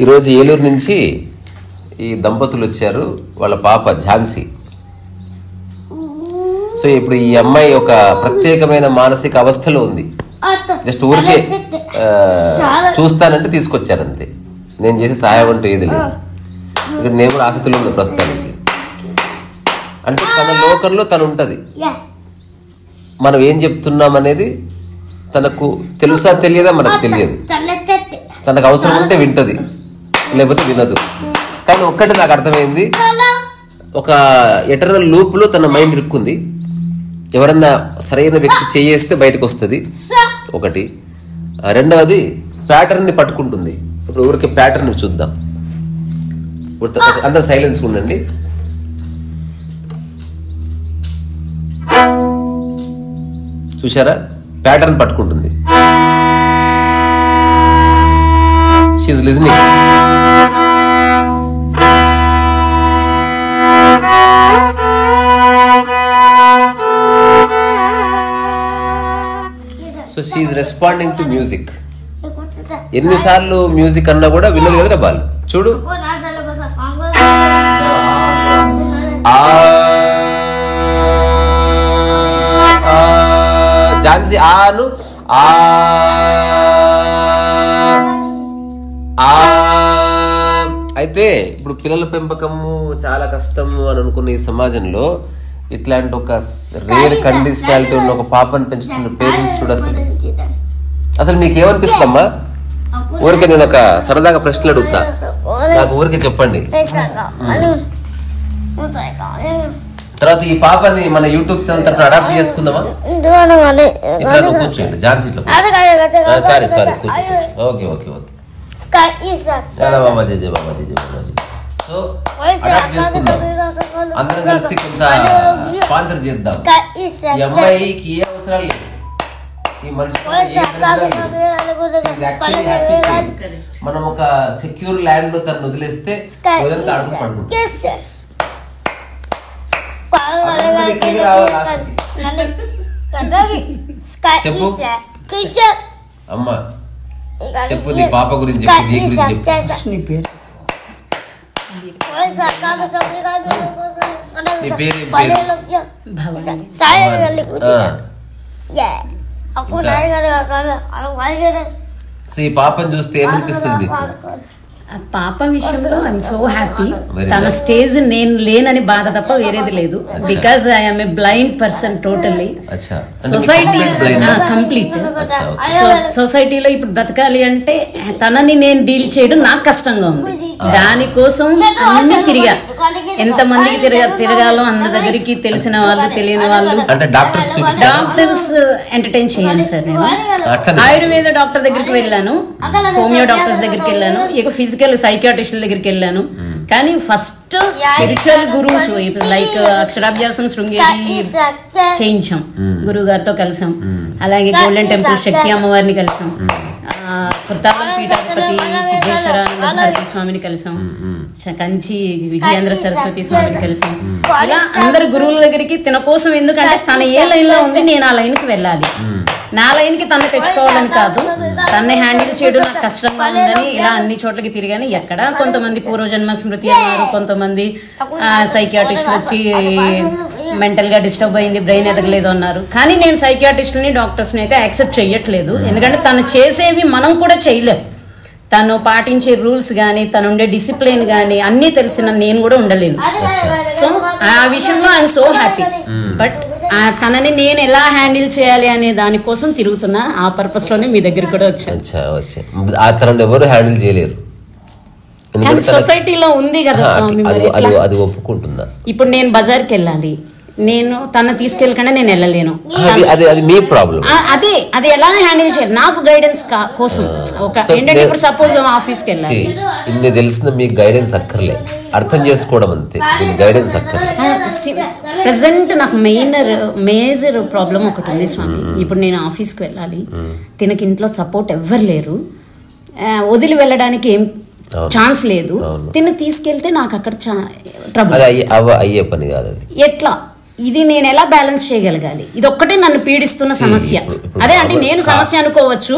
ఈరోజు ఏలూరు నుంచి ఈ దంపతులు వచ్చారు, వాళ్ళ పాప ఝాన్సీ. సో ఇప్పుడు ఈ అమ్మాయి ఒక ప్రత్యేకమైన మానసిక అవస్థలో ఉంది. జస్ట్ ఊరికే చూస్తానంటే తీసుకొచ్చారు అంతే. నేను చేసే సహాయం అంటూ ఏది లేదు. ఇక్కడ నేను కూడా ఆసక్తిలో ఉంది ప్రస్తుతానికి. అంటే తన లోకంలో తను ఉంటుంది. మనం ఏం చెప్తున్నాం అనేది తనకు తెలుసా తెలియదా మనకు తెలియదు. తనకు అవసరం ఉంటే వింటది, లేకపోతే వినదు. కానీ ఒక్కటి నాకు అర్థమైంది, ఒక ఎటర్నల్ లూప్లో తన మైండ్ ఇరుక్కుంది. ఎవరన్నా సరైన వ్యక్తి చేయేస్తే బయటకు వస్తుంది ఒకటి. రెండవది ప్యాటర్న్ని పట్టుకుంటుంది. ఇప్పుడు ఊరికే ప్యాటర్న్ చూద్దాం. అందరు సైలెన్స్ ఉండండి. చూసారా, ప్యాటర్న్ పట్టుకుంటుంది. She is listening. So she is responding to music. ఎన్నిసార్లు మ్యూజిక్ అన్నా కూడా వినదు కదరా బాల్. చూడు, ఝాన్సీ ఆను అయితే ఇప్పుడు పిల్లల పెంపకము చాలా కష్టము అని అనుకున్న ఈ సమాజంలో ఇట్లాంటి ఒక రేర్ కండిషనాలిటీ ఉన్న ఒక పాపను పెంచుతున్న పేరెంట్స్ చూడ అసలు మీకేమనిపిస్తుందమ్మా? ఊరికే నేను ఒక సరదాగా ప్రశ్నలు అడుగుతా, నాకు ఊరికే చెప్పండి. తర్వాత ఈ పాపని మన యూట్యూబ్ ఛానల్ తరఫున అడాప్ట్ చేసుకుందామా? ఇట్లా నువ్వు కూర్చోండి, ఝాన్సీ ఇట్లా. సారీ కూర్చో. Okay okay okay. బాబా జయ జయ బాబా జయ జయ బాబా జయ. సో అడాప్ట్ చేసుకుందాం, అందరం కలిసి కొంత స్పాన్సర్ చేద్దాం. ఈ అమ్మాయికి ఏ అవసరాలు లేదు, ఈ మనిషి మనం ఒక సెక్యూర్ ల్యాండ్ లో తను వదిలేస్తే రోజంతా అడుగు పడుకుంటాం. చెప్పు అమ్మా, చెప్పు నీ పాప గురించి చెప్పు, నీ గురించి చెప్పు. నీ పేరు సో ఈ పాపను చూస్తే ఏమనిపిస్తుంది మీకు? పాప విషయంలో ఐఎమ్ సో హ్యాపీ. తన స్టేజ్ నేను లేనని బాధ తప్ప వేరేది లేదు. Because I'm a blind person totally. Society complete. సొసైటీలో ఇప్పుడు బ్రతకాలి అంటే తనని నేను డీల్ చేయడం నాకు కష్టంగా ఉంది. దానికోసం అన్ని తిరిగా, ఎంతమందికి తిరగాలో అందరి దగ్గరికి, తెలిసిన వాళ్ళు తెలియని వాళ్ళు. డాక్టర్స్ ఎంటర్టైన్ చేయాలి సార్. నేను ఆయుర్వేద డాక్టర్ దగ్గరికి వెళ్ళాను, హోమియో డాక్టర్స్ దగ్గరికి వెళ్ళాను, ఇక ఫిజికల్ సైకియాట్రిస్టుల దగ్గరికి వెళ్ళాను. కానీ ఫస్ట్ స్పిరిచువల్ గురువుస్ లైక్ అక్షరాభ్యాసం శృంగేరి చేయించాం, గురువు గారితో కలిసాం. అలాగే గోల్డెన్ టెంపుల్ శక్తి అమ్మవారిని కలిసాం, కృతాలం పీఠాధిపతి సిద్ధేశ్వరానంద భారతీ స్వామిని కలిసాం, కంచి విజయేంద్ర సరస్వతి స్వామిని కలిసాం. ఇలా అందరు గురువుల దగ్గరికి తన కోసం, ఎందుకంటే తన ఏ లైన్ లో ఉంది నేను ఆ లైన్ కి వెళ్ళాలి. నా లైన్ కి తను తెచ్చుకోవాలని కాదు, తన్నే హ్యాండిల్ చేయడం నాకు కష్టంగా ఉందని ఇలా అన్ని చోట్లకి తిరిగాను. ఎక్కడ కొంతమంది పూర్వజన్మ స్మృతి అన్నారు, కొంతమంది సైకియాట్రిస్టులు వచ్చి మెంటల్ గా డిస్టర్బ్ అయింది, బ్రెయిన్ ఎదగలేదు అన్నారు. కానీ నేను సైకియాట్రిస్టులని డాక్టర్స్ని అయితే యాక్సెప్ట్ చెయ్యట్లేదు. ఎందుకంటే తను చేసేవి మనం కూడా చేయలేం. తను పాటించే రూల్స్ కానీ, తను ఉండే డిసిప్లిన్ కానీ అన్నీ తెలిసిన నేను కూడా ఉండలేను. సో ఆ విషయంలో ఐఎమ్ సో హ్యాపీ. బట్ తనని నేను ఎలా హ్యాండిల్ చేయాలి అనే దానికోసం తిరుగుతున్నా. ఆ పర్పస్ లోనే మీ దగ్గర కూడా వచ్చాను. ఎవరు హ్యాండిల్ చేయలేరు, సొసైటీలో ఉంది కదా స్వామి. అది ఒప్పుకుంటుందా? ఇప్పుడు నేను బజార్కి వెళ్ళాలి, నేను తన తీసుకెళ్ళకుండా నేను వెళ్ళలేను. అది మీ ప్రాబ్లం. అది ఎలా హ్యాండిల్ చేయాలి నాకు గైడెన్స్ కోసం. ఒక ఏంటంటే ఇప్పుడు సపోజ్ ఆఫీస్కి వెళ్ళాలి, ఇన్ని తెలిసిన మీకు గైడెన్స్ అక్కర్లే, అర్థం చేసుకోవడం అంతే, గైడెన్స్ అక్కర్లే. ప్రెసెంట్ నాకు మేజర్ ప్రాబ్లం ఒకటి ఉంది స్వామి. ఇప్పుడు నేను ఆఫీస్కి వెళ్ళాలి, తినకి ఇంట్లో సపోర్ట్ ఎవ్వరు లేరు, వదిలి వెళ్ళడానికి ఏం ఛాన్స్ లేదు. తిని తీసుకెళ్తే నాకు అక్కడ ట్రబుల్. అయ్యే పని కాదు. ఎట్లా ఇది నేను ఎలా బ్యాలెన్స్ చేయగలగాలి? ఇది ఒక్కటే నన్ను పీడిస్తున్న సమస్య. అదే అంటే నేను సమస్య అనుకోవచ్చు,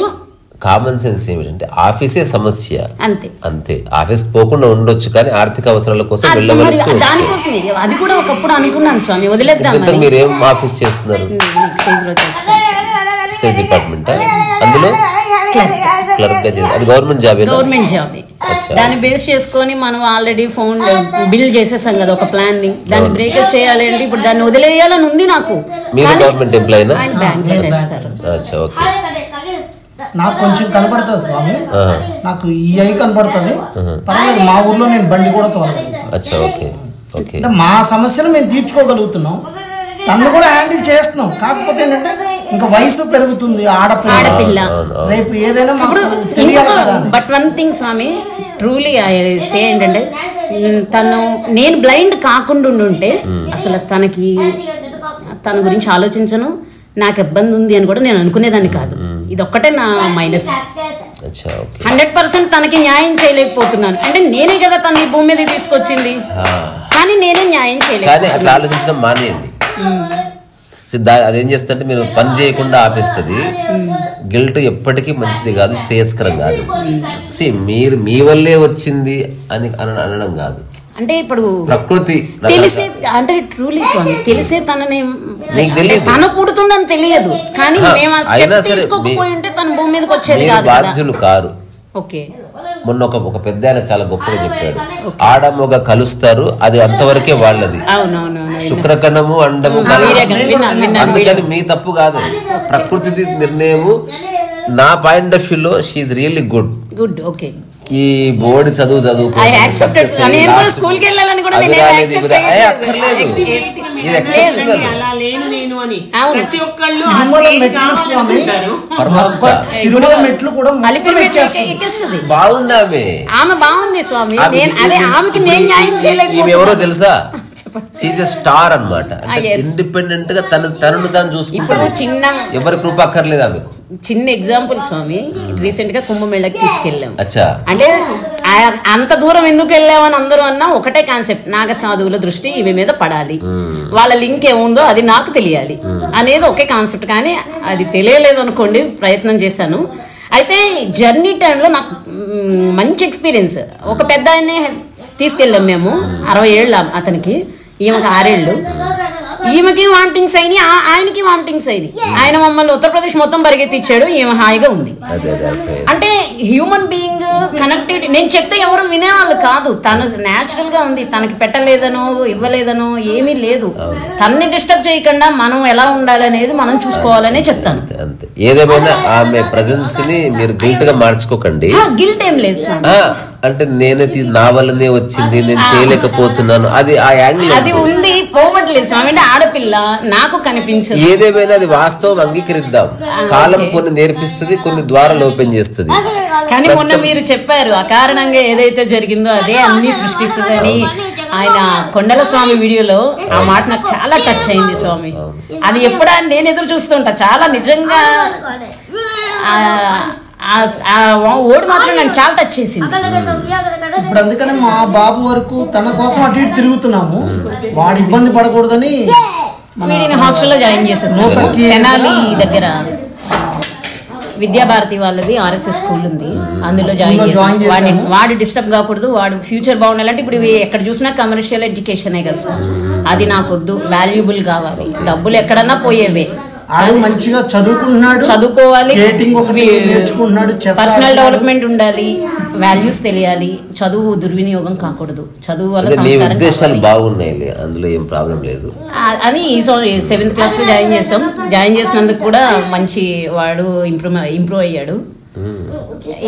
కామన్ సెన్స్ ఏమిటంటే ఆఫీసే సమస్య, అంతే అంతే. ఆఫీస్ పోకుండా ఉండొచ్చు కానీ ఆర్థిక అవసరాల కోసం వెళ్ళవలసి దానికోసమే. అది కూడా ఒకప్పుడు అనుకున్నాను స్వామి, వదిలేద్దాం. మీరేం ఆఫీస్ చేస్తున్నారు? ఎక్సైజ్ డిపార్ట్మెంట్, అందులో క్లర్క్ గా చేస్తారు. అది గవర్నమెంట్ జాబ్? Government job. దాన్ని బేస్ చేసుకొని మనం ఆల్రెడీ ఫోన్ బిల్డ్ చేసేసాం కదా ఒక ప్లాన్ ని, దాన్ని బ్రేకప్ చేయాలి అంటే ఇప్పుడు దాన్ని వదిలేయాలని ఉంది నాకు. మీరు గవర్నమెంట్ ఎంప్లాయీనా? బ్యాంక్ లో చేస్తారు. ఓకే. నాకు కొంచెం కనపడుతుంది స్వామి, నాకు ఈ ఐ కనపడుతుంది, పర్వాలేదు. మా ఊర్లో నేను బండి కూడా తోలగలుగుతాను. మా సమస్యను మేము తీర్చుకోగలుగుతున్నాం, తను కూడా హ్యాండిల్ చేస్తున్నాం. కాకపోతే ఏంటంటే ఇంకా వయసు పెరుగుతుంది, ఆడపిల్ల రేపు ఏదైనా. బట్ వన్ థింగ్ స్వామి, ట్రూలీ ఐ సే ఏంటంటే నేను బ్లైండ్ కాకుండా ఉంటే అసలు తన గురించి ఆలోచించను, నాకు ఇబ్బంది ఉంది అని కూడా నేను అనుకునేదాన్ని కాదు. ఇది ఒక్కటే నా మైనస్. 100% తనకి న్యాయం చేయలేకపోతున్నాను. అంటే నేనే కదా తన ఈ భూమి మీద తీసుకొచ్చింది, కానీ నేనే న్యాయం చేయలేదు. అట్లా ఆలోచించడం మానేయండి. అదేం చేస్తుంటే మీరు పని చేయకుండా ఆపేస్తుంది. గిల్ట్ ఎప్పటికీ మంచిది కాదు, శ్రేయస్కరం కాదు. మీరు మీ వల్లే వచ్చింది అని అనడం కాదు. అంటే ఇప్పుడు ప్రకృతి తెలిసే, అంటే ట్రూలీ స్వామి తెలిసే తన పుడుతుందని తెలియదు, కానీ మేము తీసుకోకపోయి ఉంటే తన భూమి మీదకి వచ్చేది కాదు. బాధ్యులు కారు. ఓకే. మొన్న ఒక పెద్ద ఆయన చాలా గొప్పగా చెప్పాడు, ఆడమొగ కలుస్తారు, అది అంతవరకే వాళ్ళది. శుక్రకణము అండము, అందుకని మీ తప్పు కాదు, ప్రకృతి నిర్ణయము. నా పాయింట్ ఆఫ్ వ్యూలో షీఈ్ రియల్లీ గుడ్. ఓకే. ఈ బోర్డు చదువు బాగుంది. ఆమె బాగుంది స్వామి, ఆమెకి నేను న్యాయం చేయలేదు. ఎవరో తెలుసా? షీఈ్ ఎ స్టార్ అన్నమాట. ఇండిపెండెంట్ గా తనను తాను చూసుకుంటాను, ఎవరి కృప అక్కర్లేదు ఆమెకు. చిన్న ఎగ్జాంపుల్ స్వామి, రీసెంట్ గా కుంభమేళకి తీసుకెళ్ళాం. అంటే అంత దూరం ఎందుకు వెళ్ళామని అందరూ అన్నా ఒకటే కాన్సెప్ట్, నాగ సాధువుల దృష్టి ఈమె మీద పడాలి, వాళ్ళ లింక్ ఏముందో అది నాకు తెలియాలి అనేది ఒకే కాన్సెప్ట్. కానీ అది తెలియలేదు అనుకోండి, ప్రయత్నం చేశాను. అయితే జర్నీ టైంలో నాకు మంచి ఎక్స్పీరియన్స్. ఒక పెద్ద ఆయన్ని తీసుకెళ్ళాం మేము, 60 ఏళ్ళు అతనికి, ఈమెకి 6 ఏళ్ళు. ఈమెకి వామిటింగ్స్ అయినాయి, ఆయనకి వామిటింగ్స్ అయినాయి. ఆయన మమ్మల్ని ఉత్తరప్రదేశ్ మొత్తం పరిగెత్తిచ్చాడు, ఈమె హాయిగా ఉంది. అంటే హ్యూమన్ బీయింగ్ కనెక్టివిటీ. నేను చెప్తే ఎవరు వినేవాళ్ళు కాదు, తను న్యాచురల్ గా ఉంది. తనకి పెట్టలేదనో ఇవ్వలేదనో ఏమీ లేదు. తనని డిస్టర్బ్ చేయకుండా మనం ఎలా ఉండాలనేది మనం చూసుకోవాలనే చెప్తాను. ఏదేమైనా ఆమె ప్రెజెన్స్ ని మీరు గిల్ట్ గా మార్చుకోకండి. గిల్ట్ ఏం లేదు స్వామి. అంటే నేనైతే నా వల్లనే వచ్చింది, నేను చేయలేకపోతున్నాను, అది ఆ యాంగిల్ అది ఉంది, పోవట్లేదు స్వామి. అంటే ఆడపిల్ల నాకు కనిపించదు. ఏదేమైనా అది వాస్తవం, అంగీకరిద్దాం. కాలం కొన్ని నేర్పిస్తుంది, కొన్ని ద్వారాలు ఓపెన్ చేస్తుంది. కానీ మొన్న మీరు చెప్పారు, అకారణంగా ఏదైతే జరిగిందో అదే అన్ని సృష్టిస్తుందని. ఆయన కొండల స్వామి వీడియోలో ఆ మాట నాకు చాలా టచ్ అయింది స్వామి. అది ఎప్పుడా నేను ఎదురు చూస్తుంటా, చాలా నిజంగా ఓడి మాత్రం నన్ను చాలా టచ్ చేసింది. ఇప్పుడు అందుకని మా బాబు వరకు తన కోసం అటు ఇటు తిరుగుతున్నాము, వాడు ఇబ్బంది పడకూడదని వీడిని హాస్టల్లో జాయిన్ చేసేసాను. తెనాలి దగ్గర విద్యాభారతి వాళ్ళది RSS స్కూల్ ఉంది, అందులో జాయిన్ చేసాను. వాడు డిస్టర్బ్ కాకూడదు, వాడు ఫ్యూచర్ బాగుండాలంటే ఇప్పుడు ఎక్కడ చూసినా కమర్షియల్ ఎడ్యుకేషనే కదా, అది నాకు వద్దు, వాల్యుబుల్ కావాలి. డబ్బులు ఎక్కడన్నా పోయేవే, మంచిగా చదువుకుంటున్నాడు, చదువుకోవాలి, నేర్చుకుంటున్నాడు, పర్సనల్ డెవలప్మెంట్ ఉండాలి, వాల్యూస్ తెలియాలి, చదువు దుర్వినియోగం కాకూడదు. చదువు వల్ల ఉద్దేశాలు బాగున్నాయి, అందులో ఏం ప్రాబ్లం లేదు అని 7th క్లాస్ లో జాయిన్ చేసాం. జాయిన్ చేసినందుకు కూడా మంచి వాడు ఇంప్రూవ్ అయ్యాడు.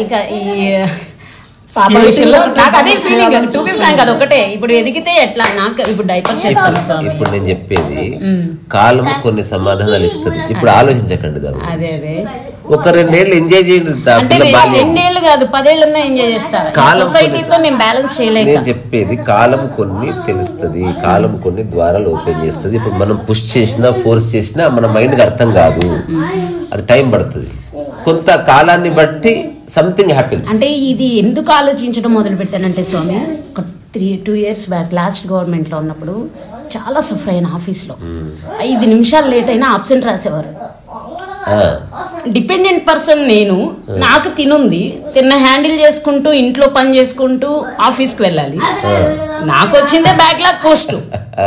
ఇక ఈ పాప విషయంలో నాకు అదే ఫీలింగ్, టు బి ఫ్రాంక్ అదొకటే. ఇప్పుడు ఎదిగితే ఎట్లా, నాకు ఇప్పుడు డైపర్స్ చేస్తాను. ఇప్పుడు నేను చెప్పేది కాలం కొన్ని సమాధానాలు ఇస్తుంది, ఇప్పుడు ఆలోచించకండి. అదే ఒక 2 ఏళ్ళు ఎంజాయ్ చేయండి. 2 ఏళ్ళు కాదు, 10 ఏళ్ళన్నా ఎంజాయ్ చేస్తా. సొసైటీతో నేను బ్యాలెన్స్ చేయలేను. నేను చెప్పేది కాలం కొన్ని తెలుస్తుంది, కాలం కొన్ని ద్వారాలు ఓపెన్ చేస్తుంది. ఇప్పుడు మనం పుష్ చేసినా ఫోర్స్ చేసినా మన మైండ్కి అర్థం కాదు, అది టైం పడుతుంది. కొంత కాలాన్ని బట్టి సంథింగ్ హ్యాపెన్స్. అంటే ఇది ఎందుకు ఆలోచించడం మొదలు పెట్టానంటే స్వామి, ఒక 2 years బ్యాక్ లాస్ట్ గవర్నమెంట్లో ఉన్నప్పుడు చాలా సఫర్ అయిన. ఆఫీస్లో 5 నిమిషాలు లేట్ అయినా అబ్సెంట్ రాసేవారు. డిపెండెంట్ పర్సన్ నేను, నాకు తినుంది, తిన్న హ్యాండిల్ చేసుకుంటూ ఇంట్లో పని చేసుకుంటూ ఆఫీస్కి వెళ్ళాలి. నాకు వచ్చిందే బ్యాక్లాగ్ పోస్ట్,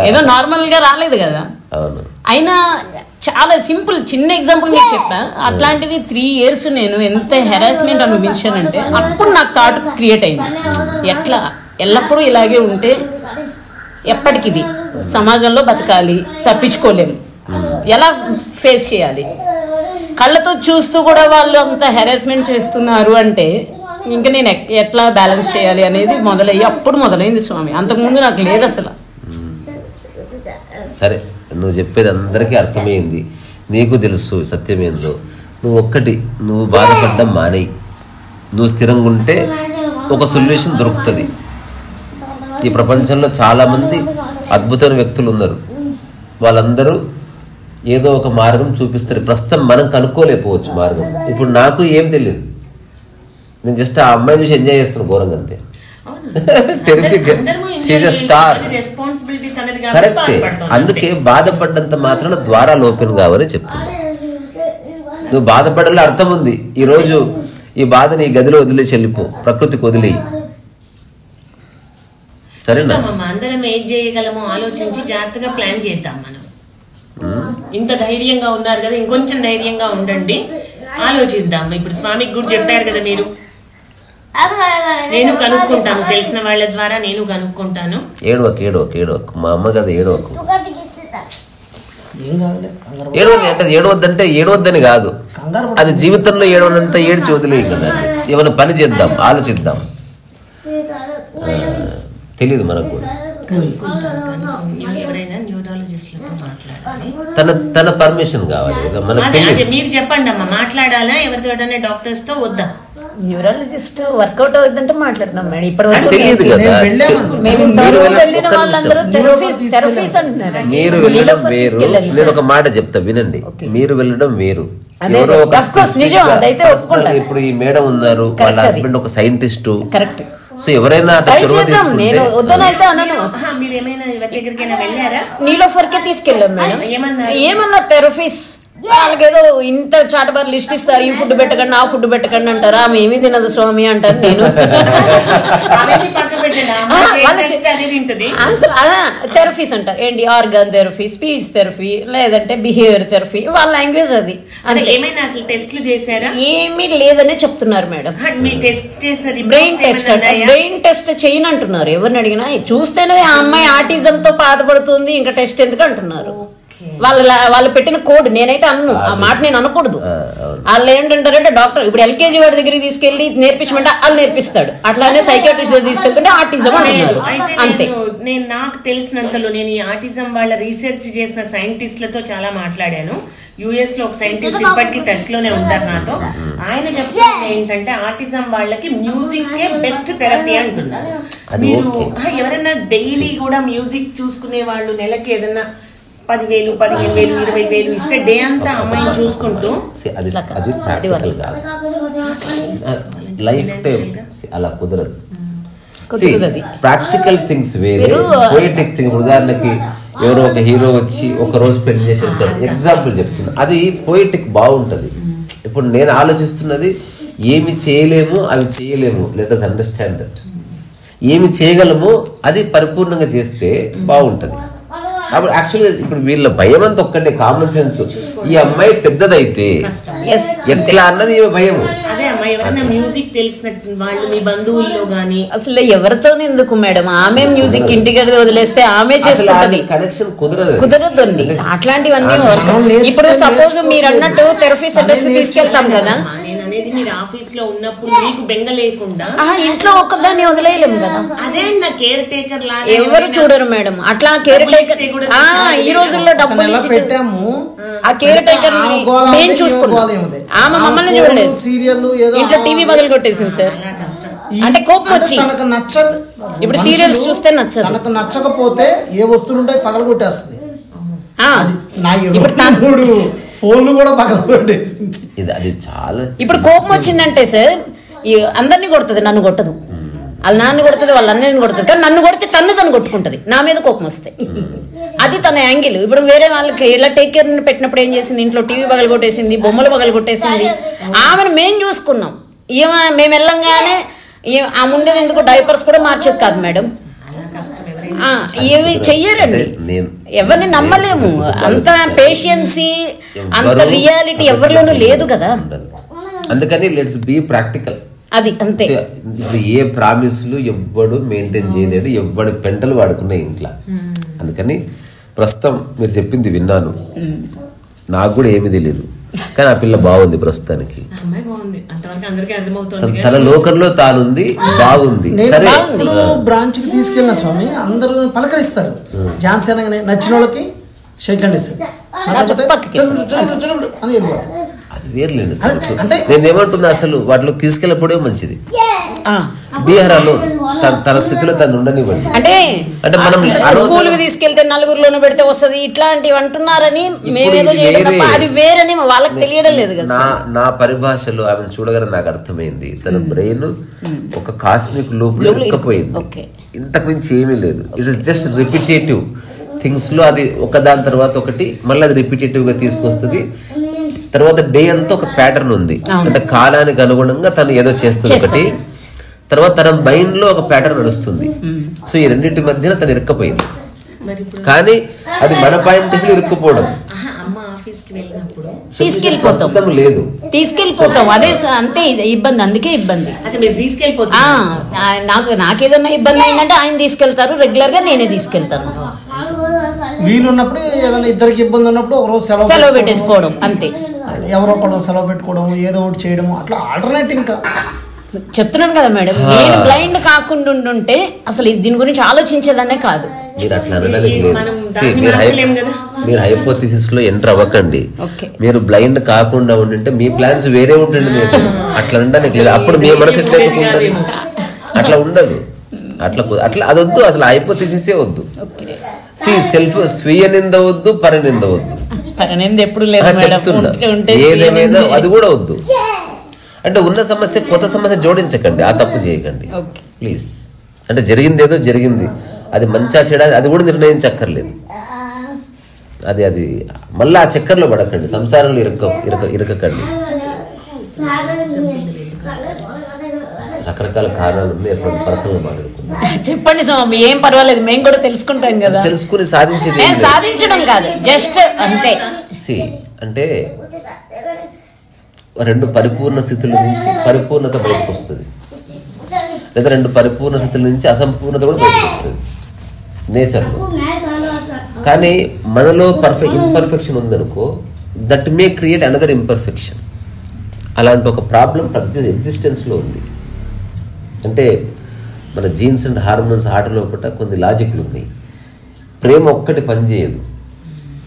ఏదో నార్మల్ గా రాలేదు కదా. అయినా చాలా సింపుల్ చిన్న ఎగ్జాంపుల్ మీకు చెప్పా. అట్లాంటిది 3 years నేను ఎంత హెరాస్మెంట్ అనుభవించానంటే అప్పుడు నాకు థాట్ క్రియేట్ అయింది, ఎట్లా ఎల్లప్పుడూ ఇలాగే ఉంటే ఎప్పటికిది సమాజంలో బతకాలి, తప్పించుకోలేము, ఎలా ఫేస్ చేయాలి. కళ్ళతో చూస్తూ కూడా వాళ్ళు అంత హెరాస్మెంట్ చేస్తున్నారు అంటే ఇంకా నేను ఎట్లా బ్యాలెన్స్ చేయాలి అనేది అప్పుడు మొదలైంది స్వామి. అంతకుముందు నాకు లేదు అసలు. సరే, నువ్వు చెప్పేది అందరికీ అర్థమైంది, నీకు తెలుసు సత్యమేందో. నువ్వు బాధపడ్డం మానేయి. నువ్వు స్థిరంగా ఉంటే ఒక సొల్యూషన్ దొరుకుతుంది. ఈ ప్రపంచంలో చాలామంది అద్భుతమైన వ్యక్తులు ఉన్నారు, వాళ్ళందరూ ఏదో ఒక మార్గం చూపిస్తారు. ప్రస్తుతం మనం కనుక్కోలేకపోవచ్చు మార్గం. ఇప్పుడు నాకు ఏం తెలియదు, నేను జస్ట్ ఆ అమ్మాయి చూసి ఎంజాయ్ చేస్తున్నాను ఘోరంగా అంతే. Terrific, she's a star. కరెక్టే. అందుకే బాధపడ్డంత మాత్రాన ద్వారాలు ఓపెన్ కావని చెప్తున్నా. నువ్వు బాధపడాలి అర్థం ఉంది. ఈరోజు ఈ బాధని గదిలో వదిలేసి వెళ్ళిపో, ప్రకృతికి వదిలేయి. సరేనా? అందరం ఏం చేయగలమో ఆలోచించి జాగ్రత్తగా ప్లాన్ చేద్దాం. మనం ఇంత ధైర్యంగా ఉన్నారు కదా, ఇంకొంచెం ధైర్యంగా ఉండండి, ఆలోచిద్దాం. ఇప్పుడు స్వామికి కూడా చెప్పారు కదా మీరు, నేను కనుక్కుంటాను, తెలిసిన వాళ్ళ ద్వారా నేను కనుక్కుంటాను. ఏడవకు మా అమ్మ కదా, ఏడవకు. అంటే ఏడవద్దంటే ఏడవద్దని కాదు, అది జీవితంలో ఏడవనంత ఏడ్చి వదిలేయి కదా. ఏమైనా పని చేద్దాం, ఆలోచిద్దాం. తెలీదు మనకు కూడా. తన పర్మిషన్ కావాలి కదా మనకి. మీరు చెప్పండి అమ్మా, మాట్లాడాలా ఎవరితో డాక్టర్స్ తో? వద్దా? న్యూరాలజిస్ట్ వర్కౌట్ అవుతుందంటే మాట్లాడదాం మేడం. ఇప్పుడు తెలియదు కదా. మీరు వెళ్ళడం వేరు, నేను ఒక మాట చెప్తా వినండి. మీరు వెళ్ళడం వేరు, ఎవరో ఒక ఇప్పుడు ఈ మేడం ఉన్నారు, వాళ్ళ హస్బెండ్ ఒక సైంటిస్ట్. కరెక్ట్. సో ఎవరైనా చొరవ తీసుకుంటే నీలోఫర్కే తీసుకెళ్ళాం మేడం. ఏమన్నా థెరపీస్ వాళ్ళకేదో ఇంత చాటబార్ లిస్ట్ ఇస్తారు, ఈ ఫుడ్ పెట్టకండి, ఆ ఫుడ్ పెట్టకండి అంటారు. ఆమె ఏమీ తినదు స్వామి అంటారు. నేను అసలు థెరపీస్ అంటారు ఏంటి, ఆర్గాన్ థెరపీ, స్పీచ్ థెరపీ, లేదంటే బిహేవియర్ థెరపీ, వాళ్ళ లాంగ్వేజ్ అది. ఏమీ లేదనే చెప్తున్నారు మేడం. బ్రెయిన్ టెస్ట్ చేయను అంటున్నారు. ఎవరిని అడిగినా చూస్తేనే ఆ అమ్మాయి ఆటిజం తో బాధపడుతుంది, ఇంకా టెస్ట్ ఎందుకు అంటున్నారు. వాళ్ళు పెట్టిన కోడ్. నేనైతే అన్ను ఆ మాట, నేను అనకూడదు. వాళ్ళు ఏంటంటారంటే డాక్టర్ ఇప్పుడు ఎల్కేజీ వాడి దగ్గరికి తీసుకెళ్లి నేర్పించమంటే వాళ్ళు నేర్పిస్తాడు, అట్లానే సైకియాట్రిస్ట్ దగ్గర తీసుకెళ్తుంటే ఆటిజం అంటున్నారు. అంతే. నేను నాకు తెలిసినంతలో నేను ఈ ఆటిజం వాళ్ళ రీసెర్చ్ చేసిన సైంటిస్టులతో చాలా మాట్లాడాను. యుఎస్ లో ఒక సైంటిస్ట్ ఇప్పటికీ టచ్ లోనే ఉంటారు నాతో. ఆయన చెప్తున్నది ఏంటంటే ఆటిజం వాళ్ళకి మ్యూజిక్ బెస్ట్ థెరపీ అంటున్నారు. మీరు ఎవరైనా డైలీ కూడా మ్యూజిక్ చూసుకునే వాళ్ళు నెలకి ఏదన్నా 10,000, 15,000, 20,000 ఇస్తే డే అంతా అమ్మాయిని చూసుకుంటూ లైఫ్ టైం అలా కుదరదు. ప్రాక్టికల్ థింగ్స్ వేరే, పోయిటిక్ థింగ్. ఉదాహరణకి ఎవరో ఒక హీరో వచ్చి ఒక రోజు పెళ్లి చేసి వెళ్తాడు, ఎగ్జాంపుల్ చెప్తున్నా. అది పోయిటిక్ బాగుంటది. ఇప్పుడు నేను ఆలోచిస్తున్నది ఏమి చేయలేము, అవి చేయలేము. Let us understand that. ఏమి చేయగలమో అది పరిపూర్ణంగా చేస్తే బాగుంటది. అప్పుడు యాక్చువల్గా ఇప్పుడు వీళ్ళ భయం అంతా ఒక్కటే, కామన్ సెన్స్. ఈ అమ్మాయి పెద్దదైతే ఎట్లా అన్నది భయం. మ్యూజిక్ తెలిసిన వాళ్ళు మీ బంధువుల్లో గానీ అసలు ఎవరితో ఎందుకు మేడం, ఆమె మ్యూజిక్ ఇంటికి వదిలేస్తే ఆమె చేసుకుంటది. కనెక్షన్ కుదరదండి అట్లాంటివన్నీ. ఇప్పుడు సపోజ్ మీరు అన్నట్టు థెరపీ సెంటర్స్ తీసుకెళ్తాం కదా, మీరు ఆఫీస్ లో ఉన్నప్పుడు మీకు బెంగ లేకుండా ఇంట్లో ఒక్కదాన్ని వదిలేయలేము కదా. అదే కేర్ టేకర్ లాగా ఎవరు చూడరు మేడం. అట్లా కేర్ టేకర్ ఈ రోజుల్లో డబ్బులు ఇచ్చి పెట్టాము. ఆ కేర్ టేకర్ మేము చూసుకున్నాం, ఆమె మమ్మల్ని చూడలేదు. ఇంట్లో టీవీ బదులు కొట్టేసింది సార్. అంటే కోపం వచ్చి నచ్చదు. ఇప్పుడు సీరియల్స్ చూస్తే నచ్చదు. తనకు నచ్చకపోతే ఏ వస్తువులు ఉంటాయి పగల కొట్టేస్తుంది. ఫోన్ కూడా పగల కొట్టేసింది. అది చాలా. ఇప్పుడు కోపం వచ్చిందంటే సార్ అందరినీ కొడుతుంది, నన్ను కొట్టదు. వాళ్ళ నాన్న కొడుతుంది, వాళ్ళ అన్నని కొడుతుంది, కానీ నన్ను కొడితే తను కొట్టుకుంటది, నా మీద కోపం వస్తాయి. అది తన యాంగిల్. ఇప్పుడు వేరే వాళ్ళకి ఇలా టేక్ కేర్ పెట్టినప్పుడు ఏం చేసింది, ఇంట్లో టీవీ పగలు కొట్టేసింది, బొమ్మలు పగలు కొట్టేసింది. ఆమెను మేము చూసుకున్నాం. మేము వెళ్ళంగానే ఆ ముందే ఎందుకు డైపర్స్ కూడా మార్చేది కాదు మేడం. ఏవి చెయ్యరండి, ఎవరిని నమ్మలేము. అంత పేషెన్సీ, అంత రియాలిటీ ఎవరిలోనూ లేదు కదా. అందుకని లెట్స్ బీ ప్రాక్టికల్. అది అంతే. ఇప్పుడు ఏ ప్రామిస్లు ఎవ్వడు మెయింటైన్ చేయలేడు, ఎవ్వడు పెంటలు వాడుకున్నాయి ఇంట్లో. అందుకని ప్రస్తుతం మీరు చెప్పింది విన్నాను, నాకు కూడా ఏమీ తెలియదు, కానీ ఆ పిల్ల బాగుంది ప్రస్తుతానికి. తన లోకంలో తానుంది, బాగుంది. సరే, బ్రాంచ్ కి తీసుకెళ్ళిన స్వామి అందరూ పలకరిస్తారు. ఝాన్సీ అనగానే నచ్చిన వాళ్ళకి షేక్ హ్యాండ్ ఇస్తారు. అది వేర్లేండి. నేను ఏమంటున్నా, అసలు వాటిలో తీసుకెళ్ళిపోవడే మంచిది. బీహార్లో తన స్థితిలో తను ఉండనివ్వండి. అంటే మనం స్కూల్కి తీసుకెళ్తే నలుగురిలోనూ పెడితే వస్తుంది ఇట్లాంటివి అంటున్నారని మేమేదో చేయడం, అది వేరని వాళ్ళకి తెలియడం లేదు కదా. నా పరిభాషలో ఆమెను చూడగానే నాకు అర్థమైంది, తన బ్రెయిన్ ఒక కాస్మిక్ లూప్ లో ఇరుక్కుపోయింది. ఇంతకు మించి ఏమీ లేదు. It is just repetitive things లో అది ఒకదాని తర్వాత ఒకటి మళ్ళీ అది రిపిటేటివ్ గా తీసుకొస్తుంది. తర్వాత డే అంతా ఒక ప్యాటర్న్ ఉంది, అంటే కాలానికి అనుగుణంగా తను ఏదో చేస్తుంది ఒకటి, తర్వాత తన మైండ్ లో ఒక ప్యాటర్న్ నడుస్తుంది. సో ఈ రెండింటి మధ్యన తను ఇరుక్కపోయింది. కానీ అది మన పాయింట్ ఇరుక్కుపోవడం లేదు, తీసుకెళ్ళిపోతాం. అదే అంతే ఇబ్బంది, అందుకే ఇబ్బంది. నాకేదన్నా ఇబ్బంది అయిందంటే ఆయన తీసుకెళ్తారు, రెగ్యులర్ గా నేనే తీసుకెళ్తాను. వీలున్నప్పుడు ఏదైనా ఇద్దరికి ఇబ్బంది ఉన్నప్పుడు ఒక రోజు సెలవు పెట్టేసుకోవడం అంతే. ఎవరో ఒకళ్ళు సెలవు పెట్టుకోవడం, ఏదో ఒకటి చేయడం, అట్లా ఆల్టర్నేట్. ఇంకా చెప్తున్నాను కదా మేడం, నేను బ్లైండ్ కాకుండా ఉంటే అసలు దీని గురించి ఆలోచించేదనే కాదు. మీరు అట్లా అనడానికి లేదు. మీరు హైపోథిసిస్ లో ఎంటర్ అవ్వకండి. మీరు బ్లైండ్ కాకుండా ఉండింటే మీ ప్లాన్స్ వేరే ఉండండి. మీరు అట్లా అనడానికి లేదు. అప్పుడు మీ మనసు ఎట్లా ఎందుకుంటుంది? అట్లా ఉండదు. అట్లా అది వద్దు, అసలు హైపోథిసిసే వద్దు. సెల్ఫ్ స్వీయ నింద వద్దు, పరనింద వద్దు. చెప్తున్నా, ఏదేమైనా అది కూడా వద్దు. అంటే ఉన్న సమస్య కొత్త సమస్య జోడించకండి, ఆ తప్పు చేయకండి ప్లీజ్. అంటే జరిగింది ఏదో జరిగింది, అది మంచిగా చెడా అది కూడా నిర్ణయించక్కర్లేదు. అది మళ్ళీ ఆ చక్కర్లో పడకండి, సంసారంలో ఇరకకండి. రకరకాల కారణాలు ఉన్నాయి, పర్సనల్ మాట్లాడుకుందాం. చెప్పండి స్వామి, ఏం పర్వాలేదు, మేము కూడా తెలుసుకుంటాం కదా. తెలుసుకుని సాధించడం కాదు, జస్ట్ అంతే. అంటే రెండు పరిపూర్ణ స్థితుల నుంచి పరిపూర్ణత బయటకు వస్తుంది, లేదా రెండు పరిపూర్ణ స్థితుల నుంచి అసంపూర్ణత కూడా బయటకు వస్తుంది నేచర్లో. కానీ మనలో ఇంపర్ఫెక్షన్ ఉందనుకో, that may create another imperfection. అలాంటి ఒక ప్రాబ్లం ఎగ్జిస్టెన్స్లో ఉంది. అంటే మన జీన్స్ అండ్ హార్మోన్స్ ఆట లోపల కొన్ని లాజిక్లు ఉన్నాయి. ప్రేమ ఒక్కటి పనిచేయదు.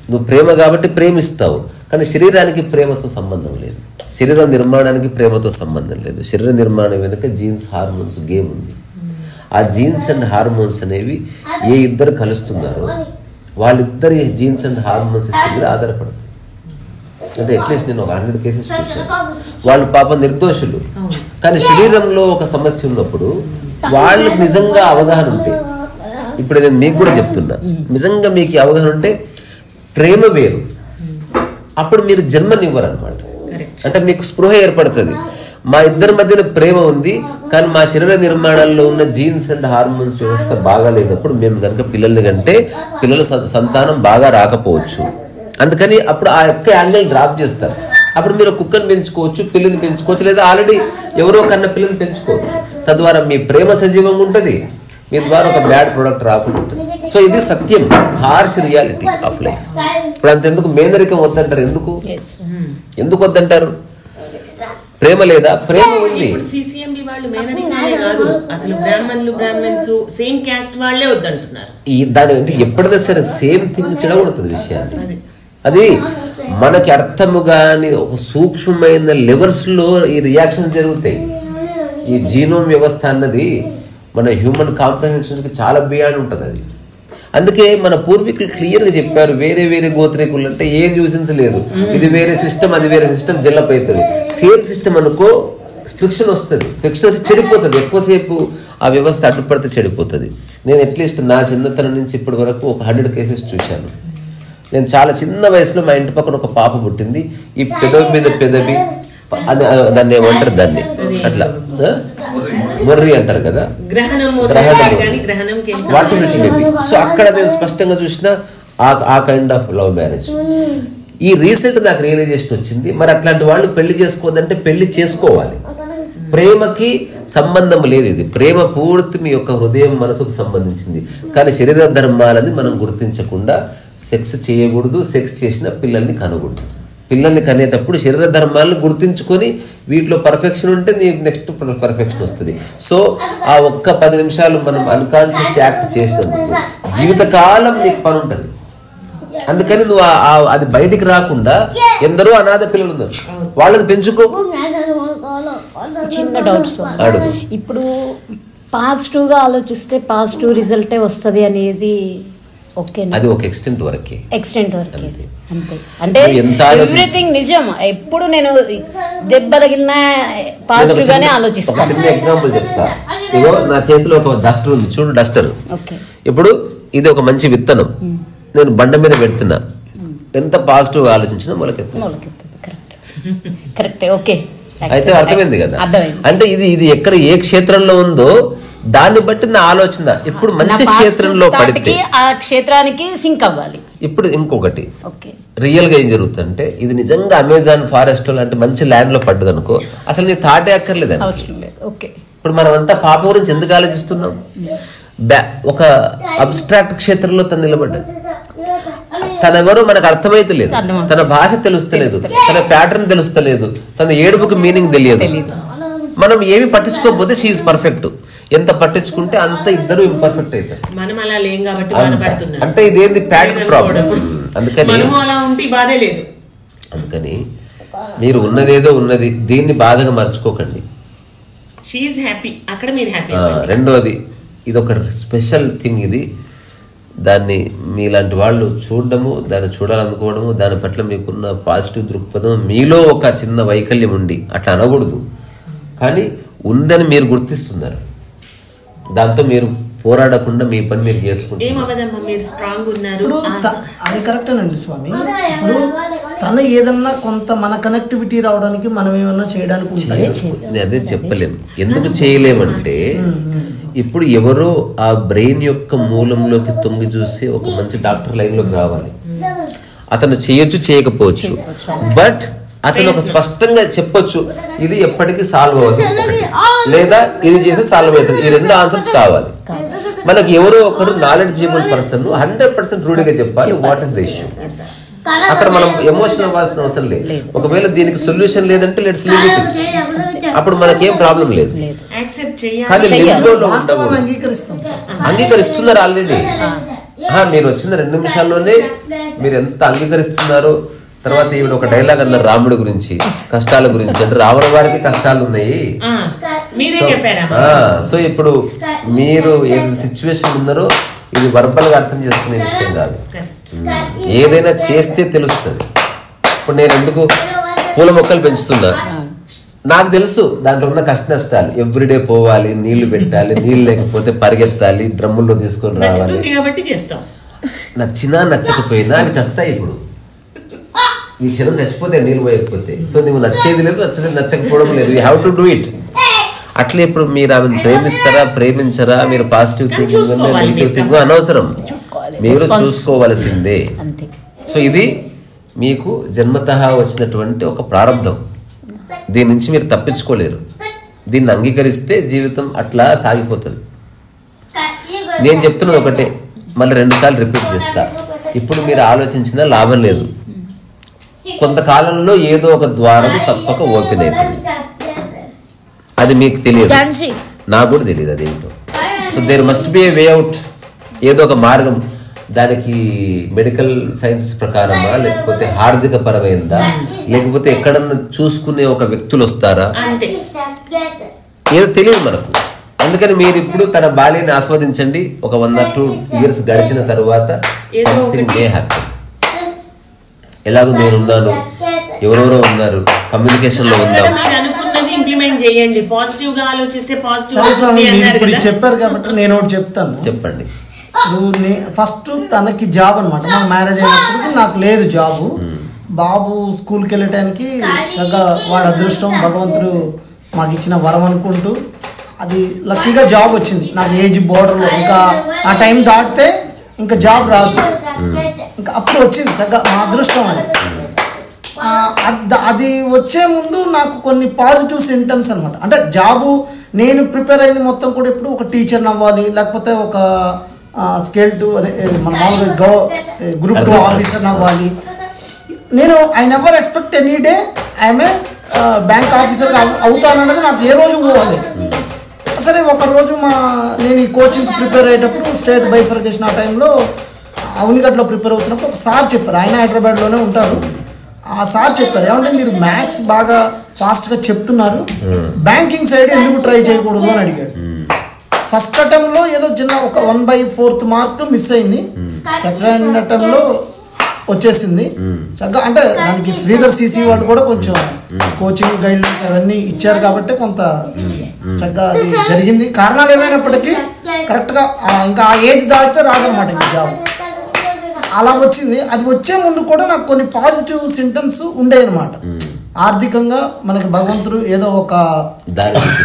నువ్వు ప్రేమ కాబట్టి ప్రేమిస్తావు, కానీ శరీరానికి ప్రేమతో సంబంధం లేదు, శరీర నిర్మాణానికి ప్రేమతో సంబంధం లేదు. శరీర నిర్మాణం వెనుక జీన్స్ హార్మోన్స్ గేమ్ ఉంది. ఆ జీన్స్ అండ్ హార్మోన్స్ అనేవి ఏ ఇద్దరు కలుస్తున్నారో వాళ్ళిద్దరి జీన్స్ అండ్ హార్మోన్స్ మీద ఆధారపడుతుంది. అంటే అట్లీస్ట్ నేను ఒక 100 కేసెస్ చూసాను. వాళ్ళు పాపం నిర్దోషులు, కానీ శరీరంలో ఒక సమస్య ఉన్నప్పుడు వాళ్ళకి నిజంగా అవగాహన ఉంటే, ఇప్పుడు నేను మీకు కూడా చెప్తున్నా, నిజంగా మీకు అవగాహన ఉంటే ప్రేమ వేరు, అప్పుడు మీరు జన్మనివ్వరు అనమాట. అంటే మీకు స్పృహ ఏర్పడుతుంది, మా ఇద్దరి మధ్యన ప్రేమ ఉంది, కానీ మా శరీర నిర్మాణాల్లో ఉన్న జీన్స్ అండ్ హార్మోన్స్ వ్యవస్థ బాగా లేనప్పుడు మేము కనుక పిల్లల్ని కంటే పిల్లల సంతానం బాగా రాకపోవచ్చు. అందుకని అప్పుడు ఆ యొక్క యాంగిల్ డ్రాప్ చేస్తారు. అప్పుడు మీరు కుక్కని పెంచుకోవచ్చు, పిల్లిని పెంచుకోవచ్చు, లేదా ఆల్రెడీ ఎవరో కన్నా పిల్లని పెంచుకోవచ్చు. తద్వారా మీ ప్రేమ సజీవంగా ఉంటుంది, మీ ద్వారా ఒక బ్యాడ్ ప్రోడక్ట్ రాకుండా ఉంటుంది. సో ఇది సత్యం, హార్ష్ రియాలిటీ ఆఫ్ లైఫ్. ఇప్పుడు అంతెందుకు మేనరికం వద్దంటారు, ఎందుకు వద్దంటారు? ప్రేమ లేదా? ప్రేమ ఉంది. సిసిఎంబి వాళ్ళు మేనరికమే కాదు, అసలు బ్రాహ్మణ్స్ సేమ్ క్యాస్ట్ వాళ్ళే వద్దంటున్నారు. దాని ఎప్పుడైనా సరే సేమ్ థింగ్ చెడగొడుతుంది విషయాన్ని. అది మనకి అర్థము కాని ఒక సూక్ష్మమైన లెవెల్స్ లో ఈ రియాక్షన్ జరుగుతాయి. ఈ జీనోమ్ వ్యవస్థ అన్నది మన హ్యూమన్ కాంప్రహెన్షన్ కి చాలా బియాండ్ ఉంటుంది అది. అందుకే మన పూర్వీకులు క్లియర్ గా చెప్పారు, వేరే వేరే గోత్రీకులు అంటే ఏం న్యూసెన్స్ లేదు, ఇది వేరే సిస్టమ్ అది వేరే సిస్టమ్ జల్లప్ అవుతుంది. సేమ్ సిస్టమ్ అనుకో ఫ్రిక్షన్ వస్తుంది, ఫ్రిక్షన్ వచ్చి చెడిపోతుంది. ఎక్కువసేపు ఆ వ్యవస్థ అడ్డుపడితే చెడిపోతుంది. నేను అట్లీస్ట్ నా చిన్నతనం నుంచి ఇప్పటి వరకు ఒక 100 కేసెస్ చూశాను. నేను చాలా చిన్న వయసులో మా ఇంటి పక్కన ఒక పాప పుట్టింది. ఈ పెదవి మీద పెదవి అది దాన్ని ఏమంటారు, దాన్ని అట్లా మొర్రి అంటారు కదా, వాటి బేబీ. సో అక్కడ నేను స్పష్టంగా చూసిన ఆ కైండ్ ఆఫ్ లవ్ మ్యారేజ్. ఈ రీసెంట్ నాకు రియలైజేషన్ వచ్చింది, మరి అట్లాంటి వాళ్ళు పెళ్లి చేసుకోవద్దంటే పెళ్లి చేసుకోవాలి. ప్రేమకి సంబంధం లేదు, ఇది ప్రేమ పూర్తి మీ యొక్క హృదయం మనసుకు సంబంధించింది. కానీ శరీర ధర్మాలని మనం గుర్తించకుండా సెక్స్ చేయకూడదు, సెక్స్ చేసిన పిల్లల్ని కనకూడదు. పిల్లల్ని కనేటప్పుడు శరీర ధర్మాలను గుర్తించుకొని వీటిలో పర్ఫెక్షన్ ఉంటే నీకు నెక్స్ట్ పర్ఫెక్షన్ వస్తుంది. సో ఆ ఒక్క 10 నిమిషాలు మనం అన్కాన్షియస్ యాక్ట్ చేసినందుకు జీవితకాలం నీకు పని ఉంటుంది. అందుకని నువ్వు అది బయటికి రాకుండా, ఎందరో అనాథ పిల్లలు ఉన్నారు, వాళ్ళని పెంచుకో. చిన్న డౌట్స్ అడుగు. ఇప్పుడు పాజిటివ్గా ఆలోచిస్తే పాజిటివ్ రిజల్టే వస్తుంది అనేది ఓకే, అది ఒక ఎక్స్టెంట్ వరకే అంతే. అంటే ఎవ్రీథింగ్ నిజం. ఎప్పుడు నేను దెబ్బ తగిలిన పాజిటివ్ గానే ఆలోచిస్తాను. ఒక చిన్న ఎగ్జాంపుల్ చెప్తా. ఇగో నా చేతిలో ఒక డస్టర్ ఉంది, చూడు డస్టర్. ఇప్పుడు ఇది ఒక మంచి విత్తనం, నేను బండ మీద పెడుతున్నా, ఎంత పాజిటివ్ ఆలోచించినా మొలకెత్తుంది. కరెక్టే, ఓకే. అయితే అర్థమైంది కదా. అంటే ఇది ఎక్కడ ఏ క్షేత్రంలో ఉందో దాన్ని బట్టి నా ఆలోచన. ఇప్పుడు మంచి క్షేత్రంలో పడితే ఆ క్షేత్రానికి సింక్ అవ్వాలి. ఇప్పుడు ఇంకొకటి రియల్ గా ఏం జరుగుతుందంటే, ఇది నిజంగా అమెజాన్ ఫారెస్ట్ లాంటి మంచి ల్యాండ్ లో పడ్డది అనుకో, అసలు నీ థాటే అక్కర్లేదండి. ఇప్పుడు మనం అంతా పాప గురించి ఎందుకు ఆలోచిస్తున్నాం? ఒక అబ్స్ట్రాక్ట్ క్షేత్రంలో తను నిలబడ్డది. తనెవరో మనకు అర్థమైతే లేదు, తన భాష తెలుస్తలేదు, తన ప్యాటర్న్ తెలుస్తలేదు, తన ఏడుపుకి మీనింగ్ తెలియదు. మనం ఏమి పట్టించుకోకపోతే షీఈ్ పర్ఫెక్ట్. ఎంత పట్టించుకుంటే అంత ఇద్దరు ఇంపర్ఫెక్ట్ అవుతారు. అంటే ఇదేంది ప్యాటర్న్ ప్రాబ్లం. అందుకని మీరు ఉన్నదేదో ఉన్నది, దీన్ని బాధగా మర్చుకోకండి. రెండోది, ఇది ఒక స్పెషల్ థింగ్. ఇది దాన్ని మీలాంటి వాళ్ళు చూడడము, దాన్ని చూడాలనుకోవడము, దాని పట్ల మీకున్న పాజిటివ్ దృక్పథం, మీలో ఒక చిన్న వైకల్యం ఉండి అట్లా అనకూడదు, కానీ ఉందని మీరు గుర్తిస్తున్నారు. దాంతో మీరు పోరాడకుండా మీ పని మీరు చేసుకుంటారు. అది కరెక్టేనండి స్వామి. ఇప్పుడు తన ఏదన్నా కొంత మన కనెక్టివిటీ రావడానికి మనం ఏమన్నా చేయడానికి నేను అదే చెప్పలేము. ఎందుకు చేయలేమంటే, ఇప్పుడు ఎవరో ఆ బ్రెయిన్ యొక్క మూలంలోకి తొంగి చూసి ఒక మంచి డాక్టర్ లైన్లోకి రావాలి. అతను చేయొచ్చు, చేయకపోవచ్చు, బట్ అతను ఒక స్పష్టంగా చెప్పొచ్చు, ఇది ఎప్పటికీ సాల్వ్ అవుతుంది, లేదా ఇది చేసి సాల్వ్ అవుతుంది. ఈ 2 ఆన్సర్స్ కావాలి మనకి. ఎవరో ఒకరు నాలెడ్జబుల్ పర్సన్ 100% రూఢిగా చెప్పాలి వాట్ ఇస్ ద ఇష్యూ. అక్కడ మనం ఎమోషన్ అవ్వాల్సిన అవసరం లేదు. ఒకవేళ దీనికి సొల్యూషన్ లేదంటే లెట్స్ లీవ్ ఇట్, అప్పుడు మనకేం ప్రాబ్లం లేదు. కానీ అంగీకరిస్తున్నారు ఆల్రెడీ. మీరు వచ్చిన 2 నిమిషాల్లోనే మీరు ఎంత అంగీకరిస్తున్నారో. తర్వాత ఈవిడ ఒక డైలాగ్ అన్నారు రాముడి గురించి, కష్టాల గురించి. అంటే రావణ వారికి కష్టాలు ఉన్నాయి. సో ఇప్పుడు మీరు ఏది సిచ్యువేషన్ ఉన్నారో ఇది వర్బల్ గా అర్థం చేసుకునే విషయం కాదు, ఏదైనా చేస్తే తెలుస్తుంది. ఇప్పుడు నేను ఎందుకు పూల మొక్కలు పెంచుతున్నా, నాకు తెలుసు దాంట్లో ఉన్న కష్ట నష్టాలు. ఎవ్రీడే పోవాలి, నీళ్లు పెట్టాలి, నీళ్ళు లేకపోతే పరిగెత్తాలి, డ్రమ్ముల్లో తీసుకొని రావాలి. నచ్చినా నచ్చకపోయినా అవి చస్తాయి. ఇప్పుడు ఈ క్షణం చచ్చిపోతే నీళ్ళు పోయకపోతే, సో నువ్వు నచ్చేది లేదు, నచ్చకపోవడం లేదు, you have to do it. అట్లే ఇప్పుడు మీరు ఆమెను ప్రేమిస్తారా ప్రేమించరా, మీరు పాజిటివ్ థింకింగ్ నెగిటివ్ థింకింగ్ అనవసరం, మీరు చూసుకోవలసిందే. సో ఇది మీకు జన్మతః వచ్చినటువంటి ఒక ప్రారంభం. దీని నుంచి మీరు తప్పించుకోలేరు. దీన్ని అంగీకరిస్తే జీవితం అట్లా సాగిపోతుంది. నేను చెప్తున్నది ఒకటే, మళ్ళీ 2 సార్లు రిపీట్ చేస్తా. ఇప్పుడు మీరు ఆలోచించినా లాభం లేదు. కొంతకాలంలో ఏదో ఒక ద్వారం తప్పక ఓపెన్ అవుతుంది. అది మీకు తెలియదు, నాకు కూడా తెలియదు అదేంటో. So there must be a way out. ఏదో ఒక మార్గం. దానికి మెడికల్ సైన్సెస్ ప్రకారమా, లేకపోతే ఆర్థిక పరమైందా, లేకపోతే ఎక్కడన్నా చూసుకునే ఒక వ్యక్తులు వస్తారా, ఏదో తెలియదు మనకు. అందుకని మీరు ఇప్పుడు తన బాల్యాన్ని ఆస్వాదించండి. ఒక 1 or 2 years గడిచిన తర్వాత సంథింగ్ మే హ్యాపీ. ఎలాగో నేనున్నాను, ఎవరెవరో ఉన్నారు, కమ్యూనికేషన్ లో ఉందాం. ఇంప్లిమెంట్ చేయండి. పాజిటివ్ గా ఆలోచిస్తే పాజిటివ్ సరే స్వామి, మీరు అన్నారు ఇప్పుడు కదా. చెప్పారు కాబట్టి నేను ఒకటి చెప్తాను. చెప్పండి. ఫస్ట్ తనకి జాబ్ అనమాట. నాకు మ్యారేజ్ అయినప్పుడు నాకు లేదు జాబు. బాబు స్కూల్కి వెళ్ళటానికి చక్కగా వాడు అదృష్టం, భగవంతుడు మాకు ఇచ్చిన వరం అనుకుంటూ అది లక్కీగా జాబ్ వచ్చింది. నాకు ఏజ్ బోర్డర్లో ఇంకా ఆ టైం దాటితే ఇంకా జాబ్ రాదు, ఇంకా అప్పుడు వచ్చింది చక్కగా మా అదృష్టం అది. అది వచ్చే ముందు నాకు కొన్ని పాజిటివ్ సింటమ్స్ అనమాట. అంటే జాబు నేను ప్రిపేర్ అయింది మొత్తం కూడా ఇప్పుడు ఒక టీచర్ అవ్వాలి, లేకపోతే ఒక స్కేల్ 2 అదే మన మామూలుగా గ్రూప్ 2 ఆఫీసర్ అవ్వాలి. నేను I never expect any day I'm a bank officer అవుతానన్నది నాకు ఏ రోజు పోవాలి. సరే ఒకరోజు నేను ఈ కోచింగ్ ప్రిపేర్ అయ్యేటప్పుడు స్టేట్ బైఫర్కేషన్ ఆ టైంలో అవనిగడ్లో ప్రిపేర్ అవుతున్నప్పుడు ఒక సార్ చెప్పారు, ఆయన హైదరాబాద్లోనే ఉంటారు. ఆ సార్ చెప్పారు, ఏమంటే మీరు మ్యాథ్స్ బాగా ఫాస్ట్గా చెప్తున్నారు, బ్యాంకింగ్ సైడ్ ఎందుకు ట్రై చేయకూడదు అని అడిగాడు. ఫస్ట్ అటెంప్ట్లో ఏదో చిన్న ఒక 1/4 మార్క్ మిస్ అయింది. సెకండ్ అటెంప్ట్లో వచ్చేసింది చక్కగా. అంటే దానికి శ్రీధర్ సిసి వాళ్ళు కూడా కొంచెం కోచింగ్ గైడ్లైన్స్ అవన్నీ ఇచ్చారు కాబట్టి కొంత చక్కగా అది జరిగింది. కారణాలు ఏమైనప్పటికీ కరెక్ట్గా ఇంకా ఆ ఏజ్ దాటితే రాదనమాట ఇంకా జాబ్. అలా వచ్చింది. అది వచ్చే ముందు కూడా నాకు కొన్ని పాజిటివ్ సింటమ్స్ ఉండేవి అనమాట. ఆర్థికంగా మనకి భగవంతుడు ఏదో ఒక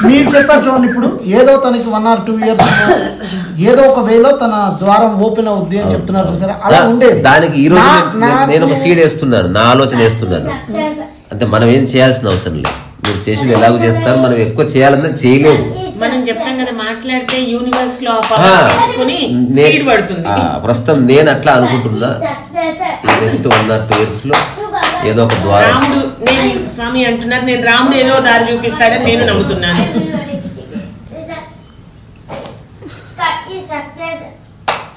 మీరు చెప్పారు చూడండి, ఇప్పుడు ఏదో తనకి 1 or 2 years ఏదో ఒక వేలో తన ద్వారం ఓపెన్ అవుద్ది అని చెప్తున్నారు చూసారా, అలా ఉండేది. దానికి ఈ రోజు నేను ఒక సీడ్ వేస్తున్నాను, నా ఆలోచన వేస్తున్నాను. అంటే మనం ఏం చేయాల్సిన అవసరం లేదు, మీరు చేసింది ఎలాగో చేస్తారు, మనం ఎక్కువ చేయాలన్నా చేయలేము. మనం చెప్తాం కదా, మాట్లాడితే యూనివర్స్ లో ప్రస్తుతం నేను అట్లా అనుకుంటున్నా. నెక్స్ట్ 1 or 2 years లో ఏదో ఒక ద్వారం. రాముడు, నేను స్వామి అంటున్నారు, నేను రాముడు ఏదో దారి చూపిస్తాడని నేను నమ్ముతున్నాను.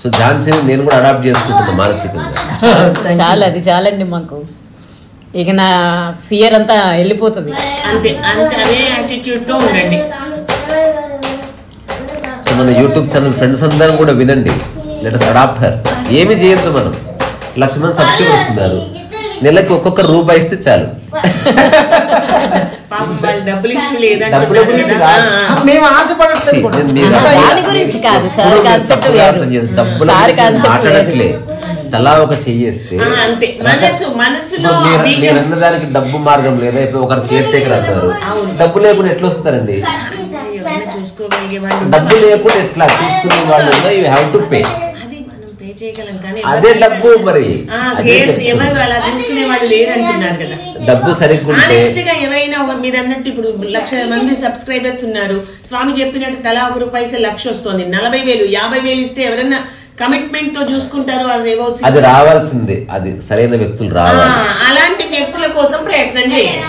సో ఝాన్సీని నేను కూడా అడాప్ట్ చేసుకుంటున్నా మానసికంగా. అది చాలండి మాకు. ఇక నా ఫియర్ అంతా వెళ్ళిపోతుంది. అంతే అంతే, అదే యాటిట్యూడ్ తో ఉండండి. సో మన యూట్యూబ్ ఛానల్ ఫ్రెండ్స్ అందరం కూడా వినండి, లెట్ us అడాప్ట్ హర్. ఏమి చేయొద్దు, మనం 1,00,000 మంది సబ్స్క్రైబర్స్ ఉన్నారు, నెలకి ఒక్కొక్క రూపాయి ఇస్తే చాలు. మాట్లాడట్లే, తలా ఒక చెయ్యేస్తే మీరన్నదానికి డబ్బు మార్గం లేదా. ఇప్పుడు ఒకరు కేర్ టేకర్ అంటారు, డబ్బు లేకుండా ఎట్లా వస్తారండి? డబ్బు లేకుండా ఎట్లా చూసుకునే వాళ్ళు యూ హ్యావ్ టు పే. అదే డబ్బు, మరి డబ్బు సరిగ్గా ఎవరైనా మీరు అన్నట్టు ఇప్పుడు 1,00,000 మంది సబ్స్క్రైబర్స్ ఉన్నారు, స్వామి చెప్పినట్టు తలా ₹1 లక్ష వస్తుంది. 40,000 50,000 ఇస్తే ఎవరైనా కమిట్మెంట్ తో చూసుకుంటారు. అది రావాల్సిందే, అది సరైన వ్యక్తులు రావాలి. అలాంటి వ్యక్తుల కోసం ప్రయత్నం చేయాలి,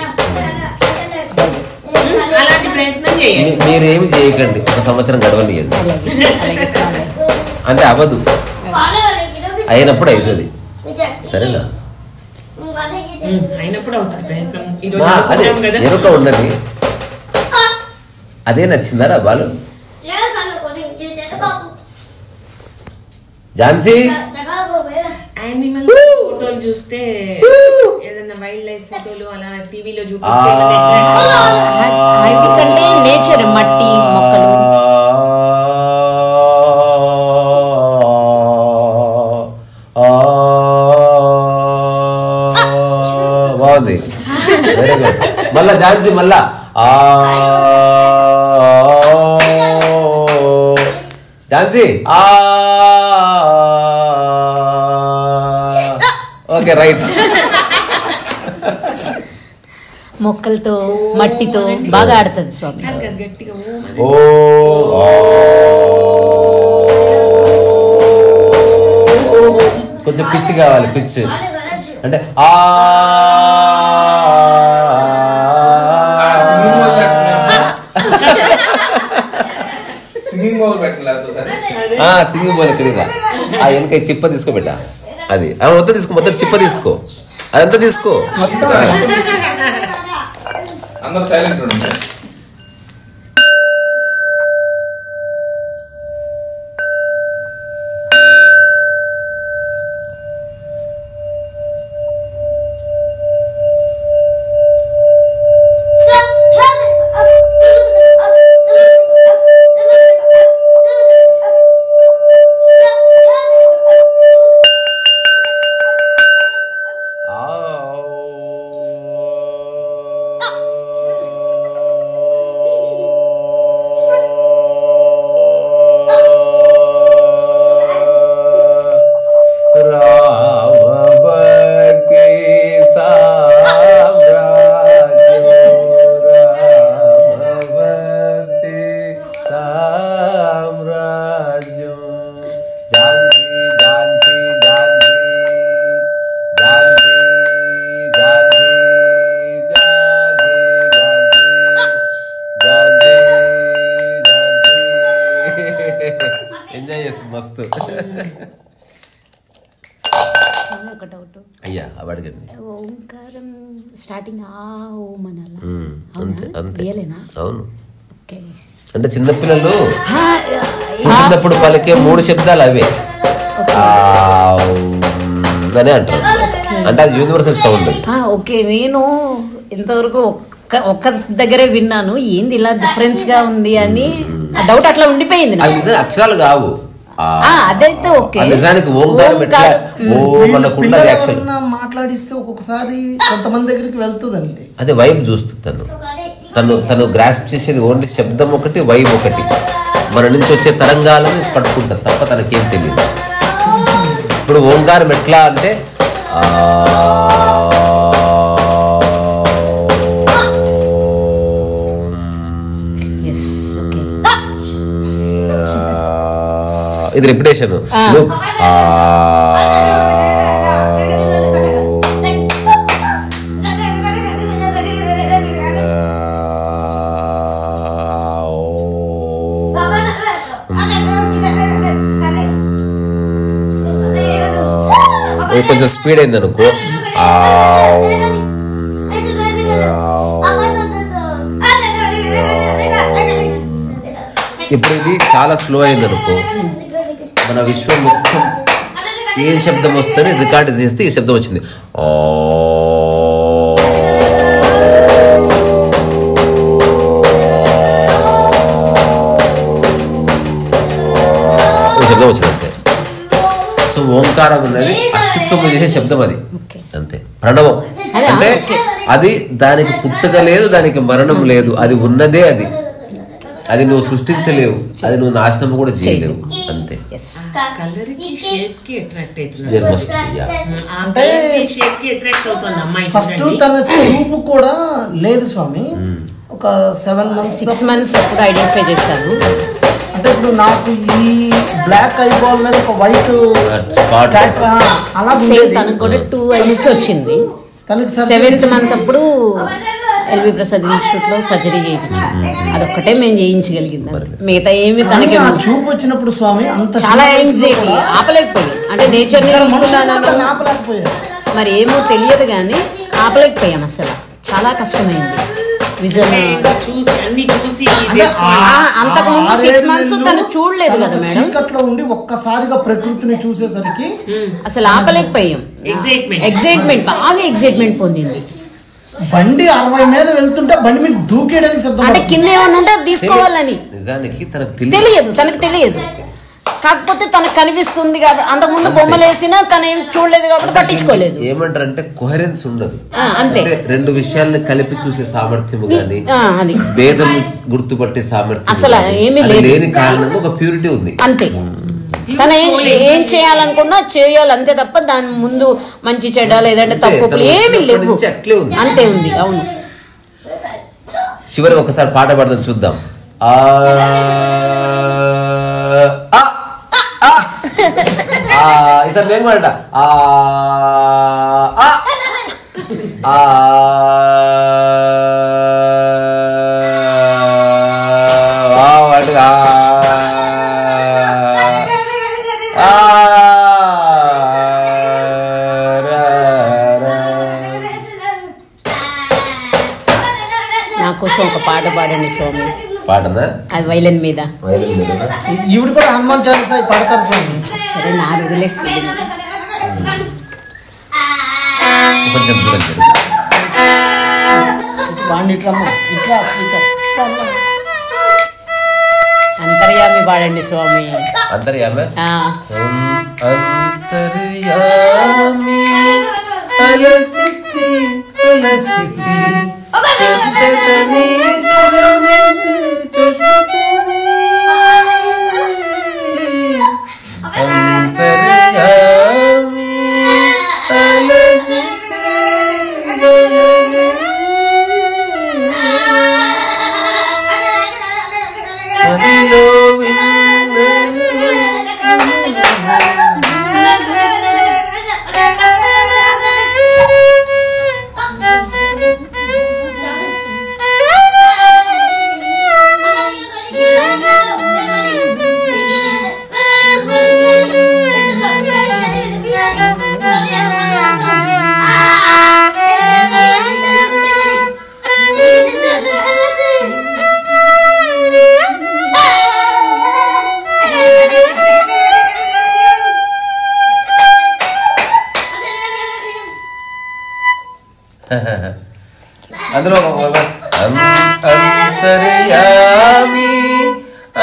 అలాంటి ప్రయత్నం చేయాలి. మీరేమి చేయకండి, 1 సంవత్సరం గడవనియండి. అంటే అవ్వదు, అయినప్పుడు అవుతుంది. సరేనా? అయినప్పుడు అవుతుంది. అదే ఎరుక ఉండని. అదే నచ్చిందా బాలు? ఝాన్సీ యానిమల్ ఫోటోలు చూస్తే, ఏదైనా వైల్డ్ లైఫ్ ఫోటోలు అలా టీవీలో చూపిస్తే నేచర్, మట్టి, మొక్కలు బాగుంది. Very good. మళ్ళా ఝాన్సీ మళ్ళా ఝాన్సీ ఓకే రైట్. మొక్కలతో మట్టితో బాగా ఆడుతుంది స్వామి. ఓ కొంచెం పిచ్చి కావాలి, పిచ్చి అంటే సింగింగ్ బోల్ క్రీడ. ఆ వెనక చిప్ప తీసుకోబెట్ట, అది మొత్తం తీసుకో, మొత్తం చిప్ప తీసుకో, అదంతా తీసుకో. అందరూ సైలెంట్ ఉండండి. ఎంజాయ్ చేస్తుంది మస్తు. ఒక డౌట్ అయ్యా అవి అడగండి. ఓంకారం స్టార్టింగ్ ఆ ఓం అనాలా? అంతే అంతే. రియలేనా? అవును. ఓకే. అంటే చిన్నపిల్లలు పుట్టినప్పుడు పలికే 3 శబ్దాలు అవే అని అంటారు. అంటే అది యూనివర్సల్ సౌండ్. ఓకే. నేను ఇంతవరకు ఒక్క దగ్గరే విన్నాను, ఏంది ఇలా డిఫరెన్స్ గా ఉంది అని డౌట్ అట్లా ఉండిపోయింది. అక్షరాలు కావు అదైతే ఓకే. నిజానికి ఓంకారం ఎట్లా మనకున్న రియాక్షన్ మాట్లాడిస్తే ఒక్కొక్కసారి కొంతమంది దగ్గరికి వెళ్తుందండి. అదే వైబ్ చూస్తుంది తను గ్రాస్ప్ చేసేది ఓన్లీ శబ్దం ఒకటి, వైబ్ ఒకటి. మన నుంచి వచ్చే తరంగాలను పట్టుకుంటుంది తప్ప తనకేం తెలియదు. ఇప్పుడు ఓంకారం ఎట్లా అంటే ఇది రిపిటేషన్. కొంచెం స్పీడ్ అయింది అనుకో. ఇప్పుడు ఇది చాలా స్లో అయింది అనుకో, మన విశ్వం మొత్తం ఏ శబ్దం వస్తుందని రికార్డు చేస్తే ఈ శబ్దం వచ్చింది. శబ్దం వచ్చిందంతే. సో ఓంకారం అనేది అస్తిత్వం చేసే శబ్దం, అది అంతే. ప్రణవం అంటే అది దానికి పుట్టుక లేదు, దానికి మరణం లేదు, అది ఉన్నదే. అది నువ్వు సృష్టించలేవు, అది నువ్వు నాశనం కూడా చేయలేవు, అంతే. ఫస్ట్ తన చూపు కూడా లేదు స్వామి. ఒక 7 months అప్పుడు ఐడెంటిఫై చేశాను. అంటే ఇప్పుడు నాకు ఈ బ్లాక్ ఐబాల్ మీద ఒక వైట్ స్పాట్ అలా తనకు కూడా 2 eyes వచ్చింది. 7th month అప్పుడు ఎల్వి ప్రసాద్ ఇన్స్టిట్యూట్ లో సర్జరీ చేయించాను. అదొక్కటే మేము చేయించగలిగింది, మిగతా ఏమి తనకి. చూపు వచ్చినప్పుడు స్వామి చాలా యాంగ్జైటీ, ఆపలేకపోయాం. అంటే నేచర్ మరి ఏమో తెలియదు కానీ ఆపలేకపోయాం. అసలు చాలా కష్టమైంది. అంతకు ముందు 6 months తను చూడలేదు కదా మేడం. చీకట్లో ఉండి ఒక్కసారిగా ప్రకృతిని చూసేసరికి అసలు ఆపలేకపోయాం. ఎగ్జైట్మెంట్, బాగా ఎగ్జైట్మెంట్ పొందింది. బండి 60 మీద వెళ్తుంటే బండి మీద దూకేయడానికి సిద్ధం. అంటే కింద ఏమన్నా ఉంటే తీసుకోవాలని నిజానికి తెలియదు, తనకు తెలియదు. కాకపోతే తనకు కనిపిస్తుంది కాబట్టి, అంతకుముందు బొమ్మలు వేసినా తను ఏం చూడలేదు కాబట్టి పట్టించుకోలేదు. ఏమంటారంటే కొహరెన్స్ ఉండదు, అంతే. 2 విషయాల్ని కలిపి చూసే సామర్థ్యం గానీ భేదం గుర్తుపట్టే సామర్థ్యం అసలు ఏమీ లేని కారణంగా ఒక ప్యూరిటీ ఉంది, అంతే. తన ఏం చేయాలనుకున్నా చేయాలి, అంతే తప్ప దాని ముందు మంచి చెడ్డ లేదంటే తప్పు ఏమి లేవు, అంతే ఉంది. అవును. చివరి ఒకసారి పాట పాడదాం, చూద్దాం. ఈసారి మేము కూడా నా కోసం ఒక పాట పాడండి స్వామి. పాటనా? అది వైలెన్ మీద. ఈవిడ కూడా హనుమాన్ చాలీసా పాడతారు స్వామి. సరే, నా వదిలేసి కొంచెం అంతర్యామి పాడండి స్వామి. అంతర్యామి. అంతర్యామి అలసితి సులసితి అంతర్యామి అందులో అంతర్యామి